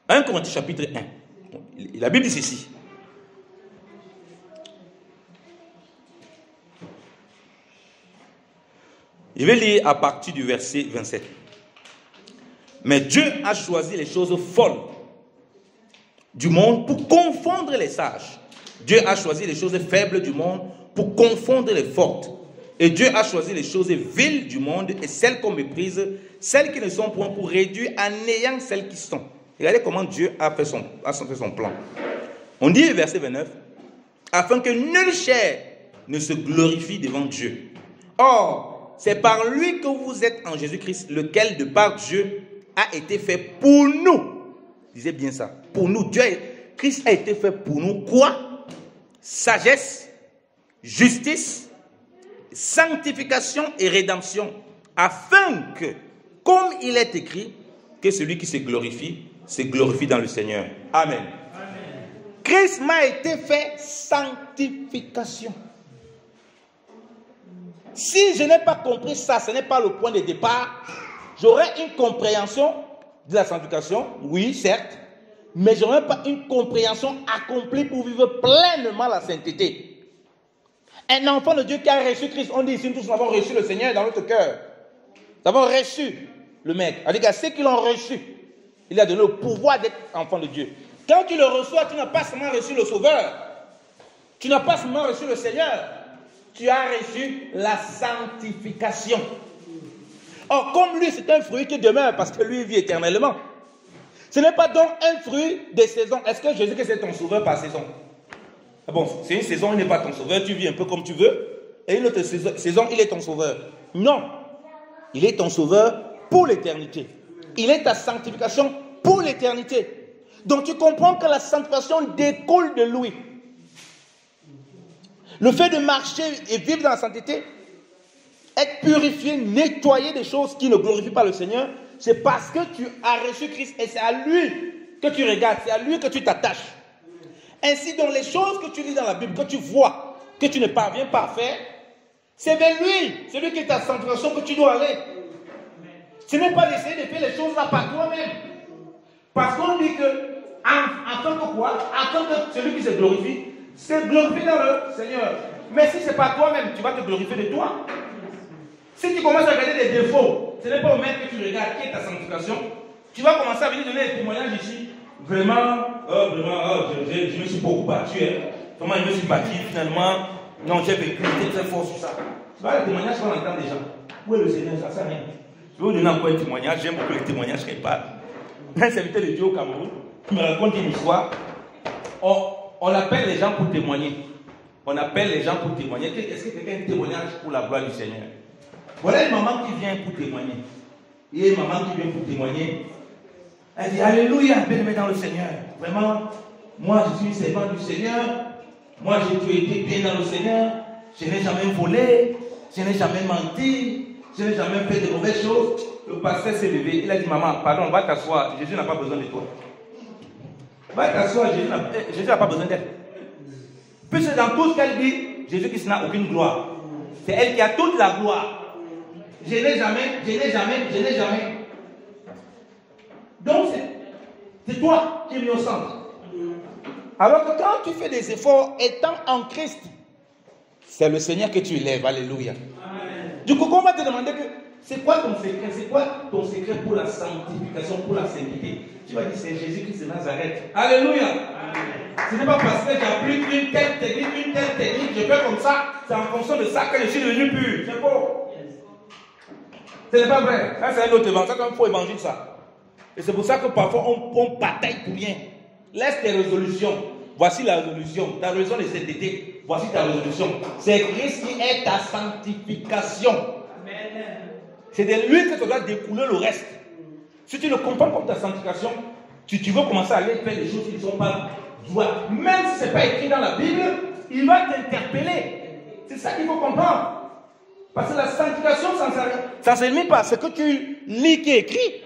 S2: 1 Corinthiens chapitre 1. La Bible dit ceci. Je vais lire à partir du verset 27. Mais Dieu a choisi les choses folles du monde pour confondre les sages. Dieu a choisi les choses faibles du monde pour confondre les fortes. Et Dieu a choisi les choses viles du monde et celles qu'on méprise, celles qui ne sont point, pour réduire à néant celles qui sont. Regardez comment Dieu a fait son plan. On dit, verset 29, afin que nulle chair ne se glorifie devant Dieu. Or, c'est par lui que vous êtes en Jésus-Christ, lequel de par Dieu a été fait pour nous. Disez bien ça. Pour nous. Christ a été fait pour nous. Quoi? Sagesse, justice, sanctification et rédemption. Afin que, comme il est écrit, que celui qui se glorifie dans le Seigneur. Amen. Amen. Christ m'a été fait sanctification. Si je n'ai pas compris ça, ce n'est pas le point de départ. J'aurai une compréhension de la sanctification, oui, certes, mais je n'aurai pas une compréhension accomplie pour vivre pleinement la sainteté. Un enfant de Dieu qui a reçu Christ, on dit ici, nous tous avons reçu le Seigneur dans notre cœur. Nous avons reçu le Maître. C'est-à-dire qu'à ceux qui l'ont reçu, il a donné le pouvoir d'être enfant de Dieu. Quand tu le reçois, tu n'as pas seulement reçu le Sauveur. Tu n'as pas seulement reçu le Seigneur. Tu as reçu la sanctification. Or, comme lui, c'est un fruit qui demeure parce que lui vit éternellement. Ce n'est pas donc un fruit des saisons. Est-ce que Jésus c'est ton sauveur par saison? Bon, c'est une saison, il n'est pas ton sauveur, tu vis un peu comme tu veux. Et une autre saison, il est ton sauveur. Non. Il est ton sauveur pour l'éternité. Il est ta sanctification pour l'éternité. Donc tu comprends que la sanctification découle de lui. Le fait de marcher et vivre dans la sainteté, être purifié, nettoyer des choses qui ne glorifient pas le Seigneur, c'est parce que tu as reçu Christ et c'est à lui que tu regardes, c'est à lui que tu t'attaches. Ainsi, dans les choses que tu lis dans la Bible, que tu vois, que tu ne parviens pas à faire, c'est vers lui, celui qui est ta sanctification, que tu dois aller. Ce n'est pas d'essayer de faire les choses là par toi-même. Parce qu'on dit que, en tant que quoi? En tant que celui qui se glorifie, c'est glorifié dans le Seigneur. Mais si ce n'est pas toi-même, tu vas te glorifier de toi. Si tu commences à regarder des défauts, ce n'est pas au même que tu regardes qui est ta sanctification. Tu vas commencer à venir donner des témoignages ici. Vraiment, je me suis beaucoup battu. Comment je me suis battu finalement? Non, j'ai vécu, j'étais très fort sur ça. Tu vas les témoignages qu'on entend déjà. Où est le Seigneur? Ça ne sert à rien. Je vais vous donner encore un témoignage. J'aime beaucoup les témoignages qu'elle parle. Un serviteur de Dieu au Cameroun qui me raconte une histoire. On appelle les gens pour témoigner. On appelle les gens pour témoigner. Est-ce que quelqu'un a un témoignage pour la gloire du Seigneur? Voilà une maman qui vient pour témoigner. Il y a une maman qui vient pour témoigner. Elle dit Alléluia, bien-aimé dans le Seigneur. Vraiment, moi je suis servant du Seigneur. Moi j'ai toujours été bien dans le Seigneur. Je n'ai jamais volé. Je n'ai jamais menti. Je n'ai jamais fait de mauvaises choses. Le pasteur s'est levé. Il a dit maman, pardon, va t'asseoir. Jésus n'a pas besoin de toi. Va t'asseoir, Jésus n'a pas besoin d'elle. Puisque dans tout ce qu'elle dit, Jésus-Christ n'a aucune gloire. C'est elle qui a toute la gloire. Je n'ai jamais. Donc c'est toi qui es mis au centre. Alors que quand tu fais des efforts étant en Christ, c'est le Seigneur que tu élèves. Alléluia. Amen. Du coup, on va te demander que c'est quoi ton secret? C'est quoi ton secret pour la sanctification, pour la sainteté? Tu vas dire c'est Jésus-Christ de Nazareth. Alléluia. Amen. Ce n'est pas parce que j'applique une telle technique, je fais comme ça. C'est en fonction de ça que je suis devenu pur. C'est faux. Ce n'est pas vrai. Ça, c'est un autre évangile. Ça, il faut évangile ça. Et c'est pour ça que parfois on bataille pour rien. Laisse tes résolutions. Voici la résolution. Ta résolution de cet été. Voici ta résolution. C'est Christ qui est ta sanctification. Amen. C'est de lui que tu dois découler le reste. Si tu le comprends comme ta sanctification, tu veux commencer à aller faire des choses qui ne sont pas droites. Même si ce n'est pas écrit dans la Bible, il va t'interpeller. C'est ça qu'il faut comprendre. Parce que la sanctification, ça ne se limite pas à ce que tu lis qui est écrit.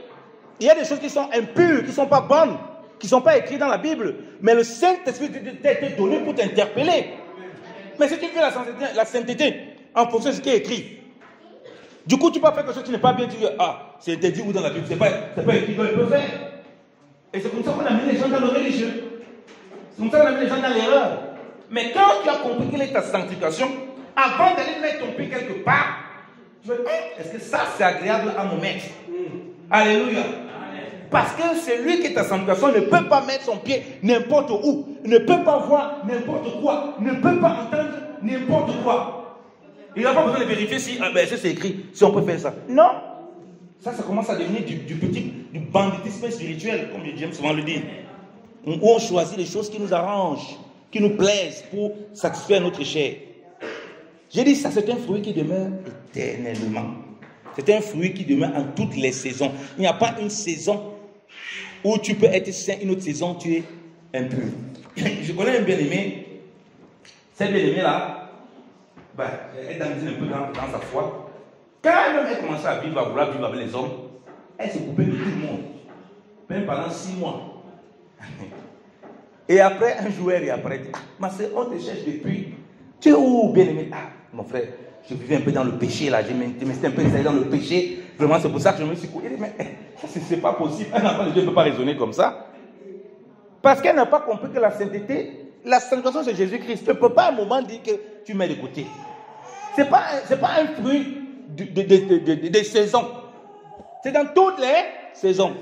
S2: Il y a des choses qui sont impures, qui ne sont pas bonnes, qui ne sont pas écrites dans la Bible. Mais le Saint-Esprit t'a été donné pour t'interpeller. Mais si tu fais la sainteté en fonction de ce qui est écrit, du coup, tu peux faire quelque chose qui n'est pas bien. Tu dis, ah, c'est interdit ou dans la Bible, c'est pas écrit, donc il peut faire. Et c'est comme ça qu'on a mis les gens dans le religieux. C'est comme ça qu'on a mis les gens dans l'erreur. Mais quand tu as compris quelle est ta sanctification, avant d'aller mettre ton pied quelque part, tu vas dire, est-ce que ça c'est agréable à mon maître? Alléluia. Parce que celui qui est ta sanctification ne peut pas mettre son pied n'importe où, ne peut pas voir n'importe quoi, ne peut pas entendre n'importe quoi. Il n'a pas besoin de vérifier si c'est écrit, si on peut faire ça. Non. Ça commence à devenir du banditisme spirituel, comme James souvent le dit. Où on choisit les choses qui nous arrangent, qui nous plaisent pour satisfaire notre chair. J'ai dit ça, c'est un fruit qui demeure éternellement. C'est un fruit qui demeure en toutes les saisons. Il n'y a pas une saison où tu peux être saint, une autre saison tu es impur. Je connais un bien-aimé. Cette bien-aimée-là, elle danse un peu dans sa foi. Quand elle a commencé à vouloir vivre avec les hommes, elle s'est coupée de tout le monde. Même pendant 6 mois. Et après, un jour, elle est après. Ma soeur, on te cherche depuis. Tu es où, bien-aimé? Ah, mon frère, je vivais un peu dans le péché là. Je m'étais un peu installé dans le péché. Vraiment, c'est pour ça que je me suis coupé. Mais c'est pas possible. Un enfant de Dieu ne peut pas raisonner comme ça. Parce qu'elle n'a pas compris que la sainteté, la sanctification, c'est Jésus-Christ. Tu ne peux pas à un moment dire que tu mets de côté. Ce n'est pas un fruit des saisons. C'est dans toutes les saisons.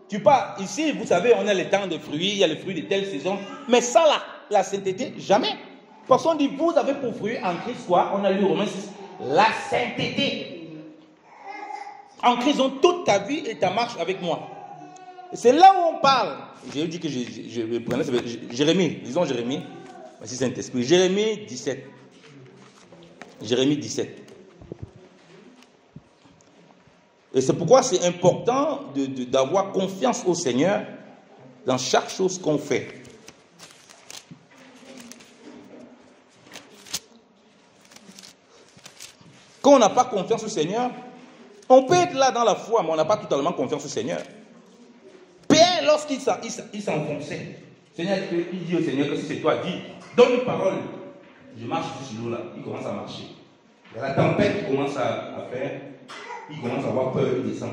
S2: Tu pars ici, vous savez, on a les temps de fruits, il y a les fruits de telle saison. Mais ça là, la sainteté, jamais. Parce qu'on dit, vous avez pour fruit en Christ quoi? On a lu Romains 6, la sainteté. En Christ, toute ta vie et ta marche avec moi. C'est là où on parle. J'ai dit que je prenais Jérémie, disons Jérémie. Voici Saint-Esprit. Jérémie 17. Jérémie 17. Et c'est pourquoi c'est important d'avoir confiance au Seigneur dans chaque chose qu'on fait. Quand on n'a pas confiance au Seigneur, on peut être là dans la foi, mais on n'a pas totalement confiance au Seigneur. Pierre, lorsqu'il s'enfonçait, il dit au Seigneur que si c'est toi, dis, donne une parole. Je marche sur l'eau là, il commence à marcher. Il y a la tempête qui commence à faire, il commence à avoir peur, il descend.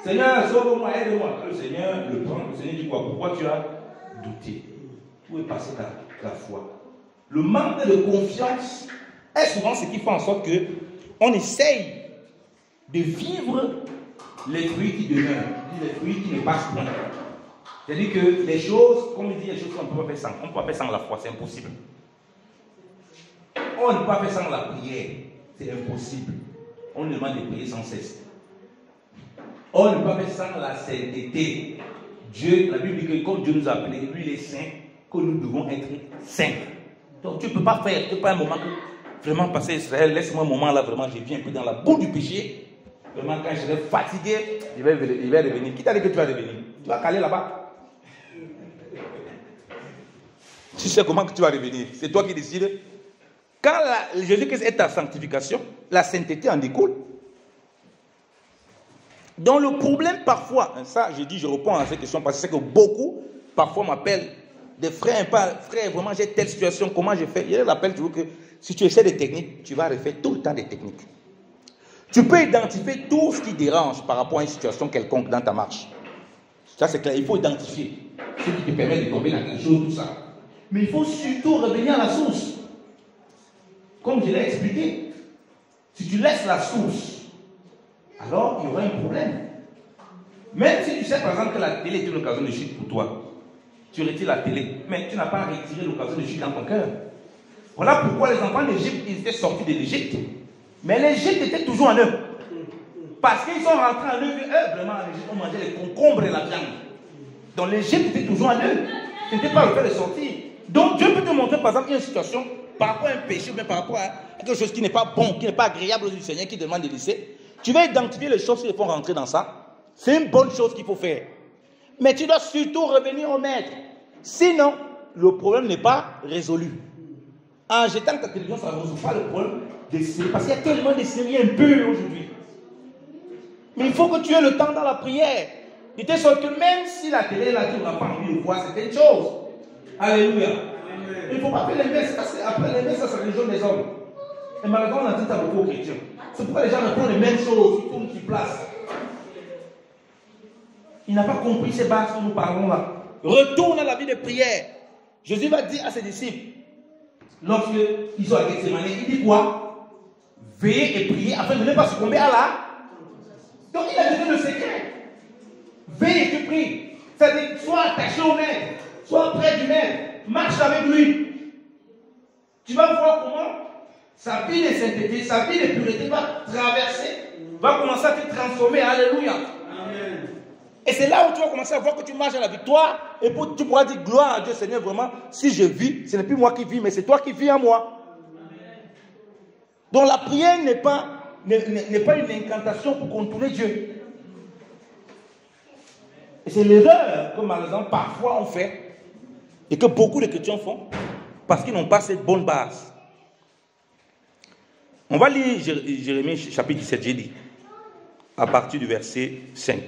S2: Seigneur, sauve-moi, aide-moi. Le Seigneur le prend, le Seigneur dit quoi? Pourquoi tu as douté? Où est passée ta foi? Le manque de confiance est souvent ce qui fait en sorte qu'on essaye de vivre les fruits qui demeurent, les fruits qui ne passent pas. C'est-à-dire que les choses, comme il dit, les choses qu'on ne peut pas faire sans. On ne peut pas faire sans la foi, c'est impossible. On ne peut pas faire sans la prière, c'est impossible. On nous demande de prier sans cesse. On ne peut pas faire sans la sainteté. Dieu, la Bible dit que comme Dieu nous a appelés, lui il est saint, que nous devons être saints. Donc tu ne peux pas faire, tu ne peux pas un moment que vraiment passer Israël, laisse-moi un moment là, vraiment, je viens un peu dans la boue du péché. Vraiment, quand je serai fatigué, il va revenir. Qui t'a dit que tu vas revenir? Tu vas caler là-bas. Tu sais comment que tu vas revenir. C'est toi qui décides. Quand Jésus-Christ est ta sanctification, la sainteté en découle. Donc le problème parfois, ça je dis, je réponds à cette question parce que c'est que beaucoup parfois m'appellent des frères, frère, vraiment j'ai telle situation, comment je fais? Je l'appelle toujours que si tu essaies des techniques, tu vas refaire tout le temps des techniques. Tu peux identifier tout ce qui dérange par rapport à une situation quelconque dans ta marche. Ça c'est clair, il faut identifier ce qui te permet de tomber dans quelque chose, tout ça. Mais il faut surtout revenir à la source. Comme je l'ai expliqué, si tu laisses la source, alors il y aura un problème. Même si tu sais par exemple que la télé est une occasion de chute pour toi, tu retires la télé, mais tu n'as pas retiré l'occasion de chute dans ton cœur. Voilà pourquoi les enfants d'Égypte, ils étaient sortis de l'Égypte. Mais l'Égypte était toujours en eux. Parce qu'ils sont rentrés en eux, vraiment en Égypte, on mangeait les concombres et la viande. Donc l'Égypte était toujours en eux. Ce n'était pas le fait de sortir. Donc Dieu peut te montrer par exemple une situation par rapport à un péché ou bien par rapport à quelque chose qui n'est pas bon, qui n'est pas agréable aux yeux du Seigneur, qui demande de laisser. Tu vas identifier les choses qui font rentrer dans ça. C'est une bonne chose qu'il faut faire. Mais tu dois surtout revenir au maître. Sinon, le problème n'est pas résolu. En jetant ta télévision, ça ne résout pas le problème des séries. Parce qu'il y a tellement de séries impures aujourd'hui. Mais il faut que tu aies le temps dans la prière. De telle sorte que même si la télé, là, tu n'auras pas envie de voir certaines choses. Alléluia. Il ne faut pas faire les messes. Après les messes, ça, c'est la religion des hommes. Et malheureusement, on a dit ça beaucoup aux chrétiens. C'est pourquoi les gens ne font les mêmes choses. Ils tournent sur place. Il n'a pas compris ces bases que nous parlons là. Retourne à la vie de prière. Jésus va dire à ses disciples, lorsqu'ils sont à Gethsémane, il dit quoi? Veillez et priez afin de ne pas succomber à la. Donc il a donné le secret. Veille et tu pries. C'est-à-dire, sois attaché au maître, sois près du maître, marche avec lui. Tu vas voir comment sa vie de sainteté, sa vie de pureté va traverser, va commencer à te transformer. Alléluia. Amen. Et c'est là où tu vas commencer à voir que tu marches à la victoire. Et tu pourras dire gloire à Dieu, Seigneur, vraiment, si je vis, ce n'est plus moi qui vis, mais c'est toi qui vis en moi. Donc la prière n'est pas une incantation pour contourner Dieu. Et c'est l'erreur que malheureusement parfois on fait et que beaucoup de chrétiens font parce qu'ils n'ont pas cette bonne base. On va lire Jérémie chapitre 17, j'ai dit, à partir du verset 5.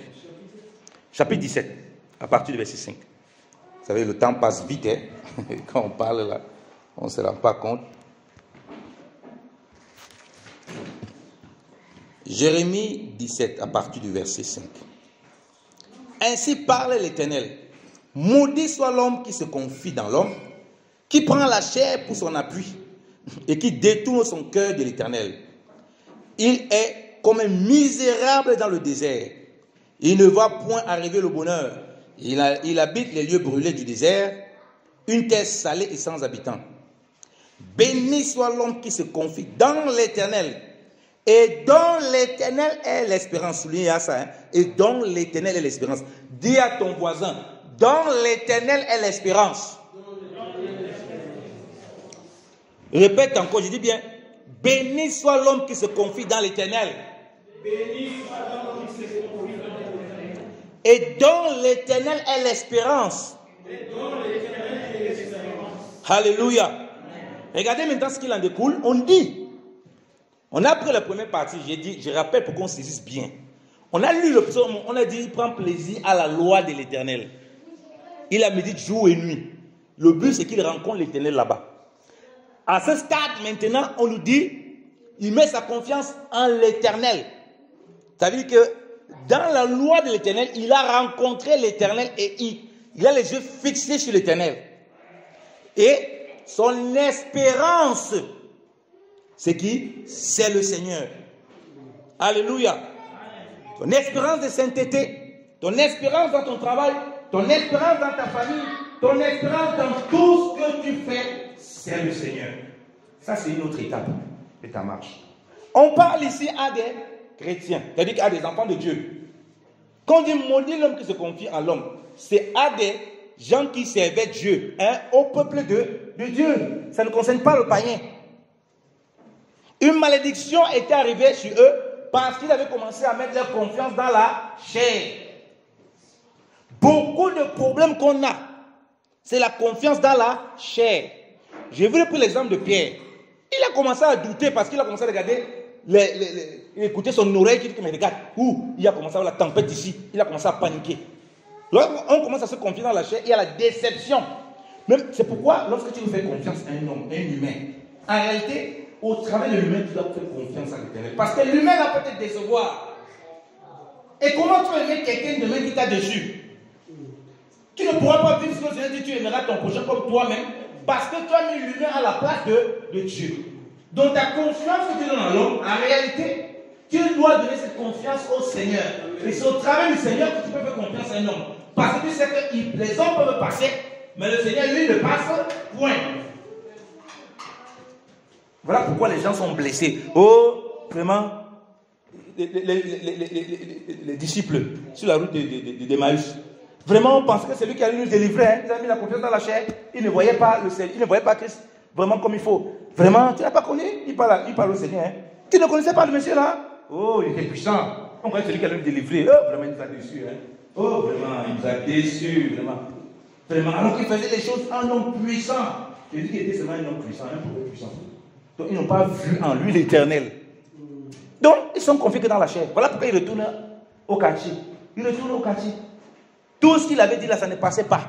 S2: Chapitre 17, à partir du verset 5. Vous savez, le temps passe vite, hein? Quand on parle là, on ne se rend pas compte. Jérémie 17, à partir du verset 5. Ainsi parle l'Éternel. Maudit soit l'homme qui se confie dans l'homme, qui prend la chair pour son appui et qui détourne son cœur de l'Éternel. Il est comme un misérable dans le désert. Il ne voit point arriver le bonheur. Il habite les lieux brûlés du désert, une terre salée et sans habitants. Béni soit l'homme qui se confie dans l'Éternel, et dont l'Éternel est l'espérance. Soulignez à ça, hein? Et dont l'Éternel est l'espérance. Dis à ton voisin, dont l'Éternel est l'espérance. Répète encore, je dis bien, béni soit l'homme qui se confie dans l'Éternel. Béni soit l'homme qui se confie dans l'Éternel. Et dont l'Éternel est l'espérance. Et dont l'Éternel est l'espérance. Alléluia. Amen. Regardez maintenant ce qu'il en découle. On dit, on a pris la première partie, je rappelle pour qu'on saisisse bien. On a lu le psaume, on a dit, il prend plaisir à la loi de l'Éternel. Il a médité jour et nuit. Le but, c'est qu'il rencontre l'Éternel là-bas. À ce stade, maintenant, on nous dit, il met sa confiance en l'Éternel. Ça veut dire que dans la loi de l'Éternel, il a rencontré l'Éternel et il a les yeux fixés sur l'Éternel. Et son espérance, c'est qui? C'est le Seigneur. Alléluia. Ton espérance de sainteté, ton espérance dans ton travail, ton espérance dans ta famille, ton espérance dans tout ce que tu fais, c'est le Seigneur. Ça, c'est une autre étape de ta marche. On parle ici à des chrétiens, c'est-à-dire à des enfants de Dieu. Quand on dit maudit l'homme qui se confie en l'homme, c'est à des gens qui servaient Dieu, au peuple de Dieu. Ça ne concerne pas le païen. Une malédiction était arrivée sur eux parce qu'ils avaient commencé à mettre leur confiance dans la chair. Beaucoup de problèmes qu'on a, c'est la confiance dans la chair. J'ai vu pris l'exemple de Pierre. Il a commencé à douter parce qu'il a commencé à regarder, écouter son oreille qui dit, mais regarde, il a commencé à avoir la tempête ici. Il a commencé à paniquer. Lorsqu'on commence à se confier dans la chair, il y a la déception. C'est pourquoi, lorsque tu veux faire confiance à un homme, à un humain, en réalité, au travers de l'humain, tu dois faire confiance à l'Éternel. Parce que l'humain va peut-être décevoir. Et comment tu vas aimer quelqu'un demain qui t'a déçu? Tu ne pourras pas vivre ce que le Seigneur dit, tu aimeras ton prochain comme toi-même, parce que tu as mis l'humain à la place de Dieu. Donc ta confiance que tu donnes à l'homme, en réalité, tu dois donner cette confiance au Seigneur. Et c'est au travers du Seigneur que tu peux faire confiance à un homme. Parce que tu sais que les hommes peuvent passer, mais le Seigneur, lui, ne passe point. Voilà pourquoi les gens sont blessés. Oh, vraiment, les disciples sur la route d'Emmaüs. Vraiment, on pensait que c'est lui qui allait nous délivrer. Ils avaient mis la confiance dans la chair. Ils ne voyaient pas le Seigneur, ils ne voyaient pas Christ vraiment comme il faut. Vraiment, tu n'as pas connu? Il parle au Seigneur. Tu ne connaissais pas le monsieur là? Oh, il était puissant. On croyait que c'est lui qui allait nous délivrer. Oh, vraiment, il nous a déçus. Oh, vraiment, il nous a déçus. Vraiment. Alors qu'il faisait les choses en homme puissant. J'ai dit qu'il était seulement un homme puissant, un prophète puissant. Donc, ils n'ont pas vu en lui l'Éternel. Donc, ils sont confiés que dans la chair. Voilà pourquoi ils retournent au quartier. Tout ce qu'il avait dit là, ça ne passait pas.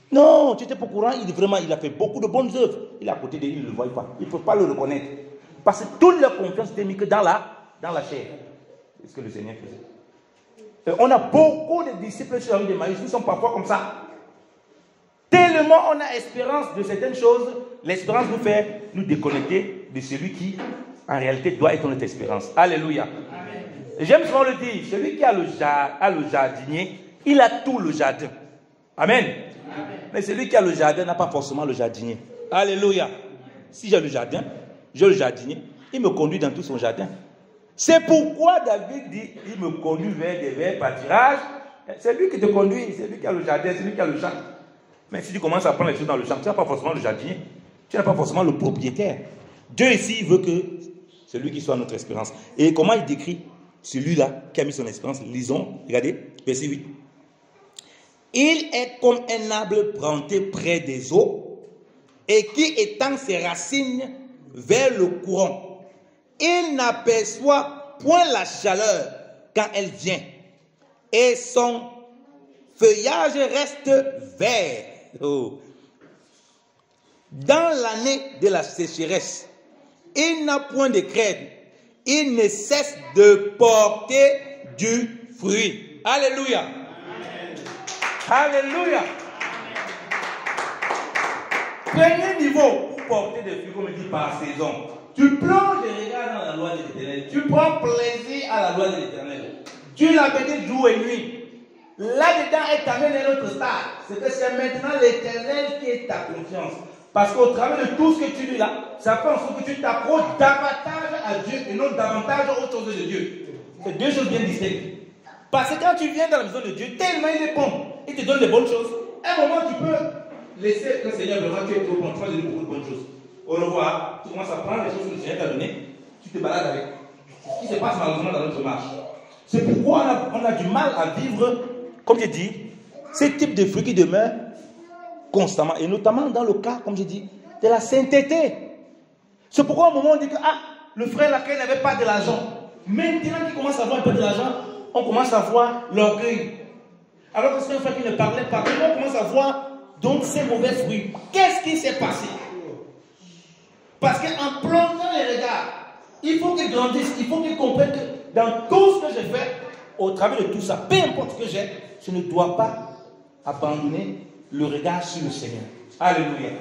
S2: Non, tu étais pas au courant, il a fait beaucoup de bonnes œuvres. Il est à côté d'eux, il ne le voit pas. Il ne peut pas le reconnaître. Parce que toute leur confiance était mise que dans la chair. C'est ce que le Seigneur faisait. Et on a beaucoup de disciples sur la rue d'Emmaüs qui sont parfois comme ça. Tellement on a espérance de certaines choses, l'espérance nous fait nous déconnecter de celui qui, en réalité, doit être notre espérance. Alléluia. Amen. J'aime souvent le dire, celui qui a le jardinier, il a tout le jardin. Amen. Amen. Mais celui qui a le jardin n'a pas forcément le jardinier. Alléluia. Si j'ai le jardin, j'ai le jardinier, il me conduit dans tout son jardin. C'est pourquoi David dit, il me conduit vers des verts pâturages. C'est lui qui te conduit, c'est lui qui a le jardin, c'est lui qui a le champ. Mais si tu commences à prendre les choses dans le champ, tu n'as pas forcément le jardinier, tu n'as pas forcément le propriétaire. Dieu ici veut que c'est lui qui soit notre espérance. Et comment il décrit celui-là qui a mis son espérance? Lisons, regardez, verset 8. Il est comme un arbre planté près des eaux et qui étend ses racines vers le courant. Il n'aperçoit point la chaleur quand elle vient et son feuillage reste vert. Oh. Dans l'année de la sécheresse, il n'a point de crainte. Il ne cesse de porter du fruit. Alléluia. Alléluia. Premier niveau pour porter des fruits, comme il dit, par saison. Tu plonges et regardes dans la loi de l'Éternel. Tu prends plaisir à la loi de l'Éternel. Tu la bénis jour et nuit. Là-dedans, elle t'amène à un autre stade. C'est que c'est maintenant l'Éternel qui est ta confiance. Parce qu'au travers de tout ce que tu dis là, ça fait en sorte que tu t'approches davantage à Dieu et non davantage aux choses de Dieu. C'est deux choses bien distinctes. Parce que quand tu viens dans la maison de Dieu, tellement il est bon, il te donne des bonnes choses. À un moment, tu peux laisser le Seigneur verra que tu es trop bon, tu vas donner beaucoup de bonnes choses. Au revoir, tu commences à prendre les choses que le Seigneur t'a données, tu te balades avec. Ce qui se passe malheureusement dans notre marche. C'est pourquoi on a du mal à vivre, comme j'ai dit, ce type de fruits qui demeurent constamment, et notamment dans le cas, comme j'ai dit, de la sainteté. C'est pourquoi au moment où on dit que le frère là, il n'avait pas de l'argent. Maintenant qu'il commence à avoir un peu de l'argent, on commence à voir l'orgueil. Alors que c'est un frère qui ne parlait pas, on commence à voir donc ces mauvais fruits. Qu'est-ce qui s'est passé? Parce qu'en plongeant les regards, il faut qu'ils grandissent, il faut qu'ils comprennent que dans tout ce que je fais, au travers de tout ça, peu importe ce que j'ai, je ne dois pas abandonner le regard sur le Seigneur. Alléluia.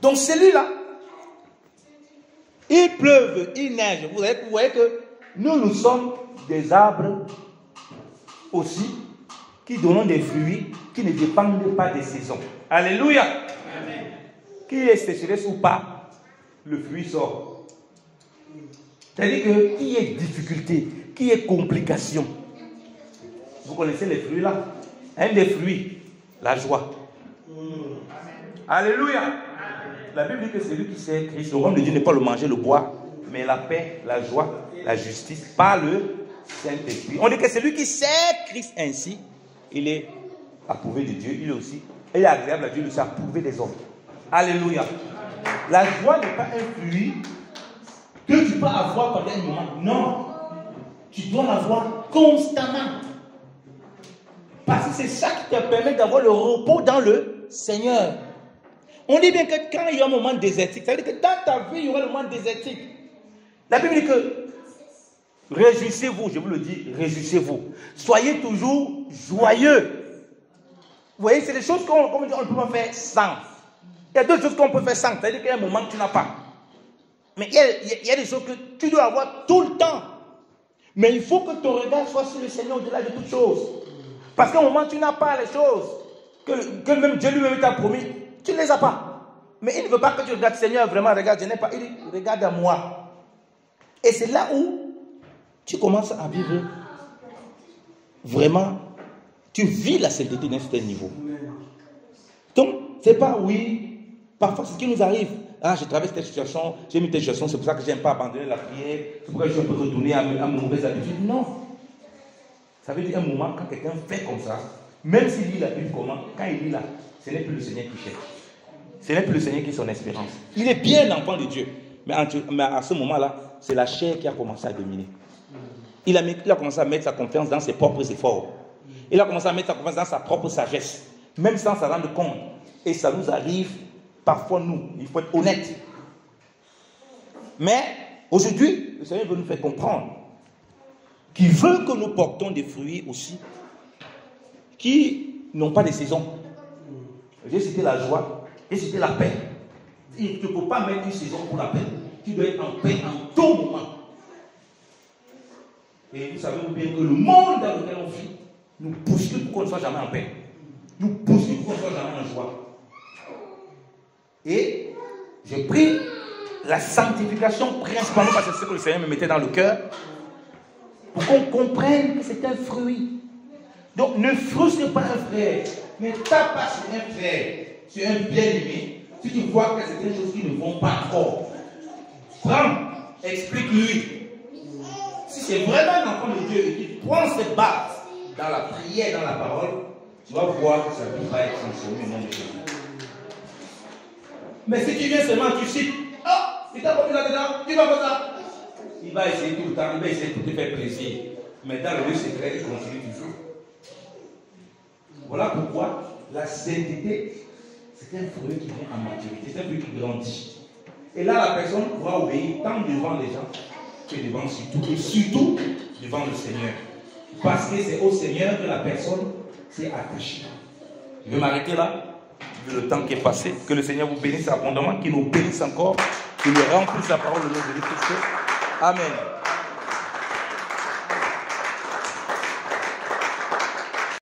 S2: Donc celui-là, il pleuve, il neige. Vous voyez que nous sommes des arbres aussi qui donnent des fruits qui ne dépendent pas des saisons. Alléluia. Amen. Qui est sécheresse ou pas, le fruit sort. C'est-à-dire que qui est difficulté, qui est complication, Vous connaissez les fruits là? Un des fruits, la joie. Alléluia. La Bible dit que celui qui sait Christ, le royaume de Dieu n'est pas le manger, le boire, mais la paix, la joie, la justice par le Saint-Esprit. On dit que celui qui sait Christ ainsi, il est approuvé de Dieu, il est aussi, il est agréable à Dieu, il est approuvé des hommes. Alléluia. La joie n'est pas un fruit que tu peux avoir pendant un moment. Non. Tu dois l'avoir constamment. Parce que c'est ça qui te permet d'avoir le repos dans le Seigneur. On dit bien que quand il y a un moment désertique, ça veut dire que dans ta vie, il y aura le moment désertique. La Bible dit que réjouissez-vous, je vous le dis, réjouissez-vous. Soyez toujours joyeux. Vous voyez, c'est des choses qu'on ne peut pas faire sans. Il y a deux choses qu'on peut faire sans. C'est-à-dire qu'il y a un moment que tu n'as pas. Mais il y a des choses que tu dois avoir tout le temps. Mais il faut que ton regard soit sur le Seigneur au-delà de toutes choses. Parce qu'à un moment, tu n'as pas les choses que même Dieu lui-même t'a promis. Tu ne les as pas. Mais il ne veut pas que tu regardes, Seigneur, vraiment, regarde, je n'ai pas. Il dit, regarde à moi. Et c'est là où tu commences à vivre vraiment. Tu vis la sainteté d'un certain niveau. Donc, c'est pas oui. Parfois, c'est ce qui nous arrive. Ah, je traverse cette situation, j'ai mis telle situation, c'est pour ça que je n'aime pas abandonner la prière, c'est pourquoi je suis un peu retourné à mes mauvaises habitudes. Non. Ça veut dire un moment, quand quelqu'un fait comme ça, même s'il lit la Bible comment, quand il lit là, ce n'est plus le Seigneur qui cherche. Ce n'est plus le Seigneur qui est son espérance. Il est bien l'enfant de Dieu. Mais à ce moment-là, c'est la chair qui a commencé à dominer. Il a commencé à mettre sa confiance dans ses propres efforts. Il a commencé à mettre sa confiance dans sa propre sagesse, même sans s'en rendre compte. Et ça nous arrive parfois, nous. Il faut être honnête. Mais aujourd'hui, le Seigneur veut nous faire comprendre qu'il veut que nous portons des fruits aussi qui n'ont pas de saison. J'ai cité la joie, j'ai cité la paix. Il ne faut pas mettre une saison pour la paix. Tu dois être en paix en tout moment. Et vous savez bien que le monde dans lequel on vit nous pousse pour qu'on ne soit jamais en paix. Nous pousse pour qu'on ne soit jamais en joie. Et j'ai pris la sanctification principalement parce que c'est ce que le Seigneur me mettait dans le cœur, pour qu'on comprenne que c'est un fruit. Donc ne frustre pas un frère, ne tape pas sur un frère, sur un bien-aimé, si tu vois que c'est des choses qui ne vont pas trop. Prends, explique-lui. Si c'est vraiment un enfant de Dieu et qu'il prend ses bases dans la prière, dans la parole, tu vas voir que sa vie va être transformée au nom de Jésus. Mais si tu viens seulement, tu cites, oh, il t'a pas mis là-dedans, tu vas faire ça. Il va essayer tout le temps, il va essayer pour te faire plaisir. Mais dans le lieu secret, il continue toujours. Voilà pourquoi la sainteté, c'est un fruit qui vient en maturité, c'est un fruit qui grandit. Et là, la personne pourra obéir tant devant les gens que devant surtout, et surtout devant le Seigneur. Parce que c'est au Seigneur que la personne s'est attachée. Je vais m'arrêter là. Vu le temps qui est passé, que le Seigneur vous bénisse abondamment, qu'il nous bénisse encore, qu'il nous remplisse la parole au nom de Jésus-Christ. Amen.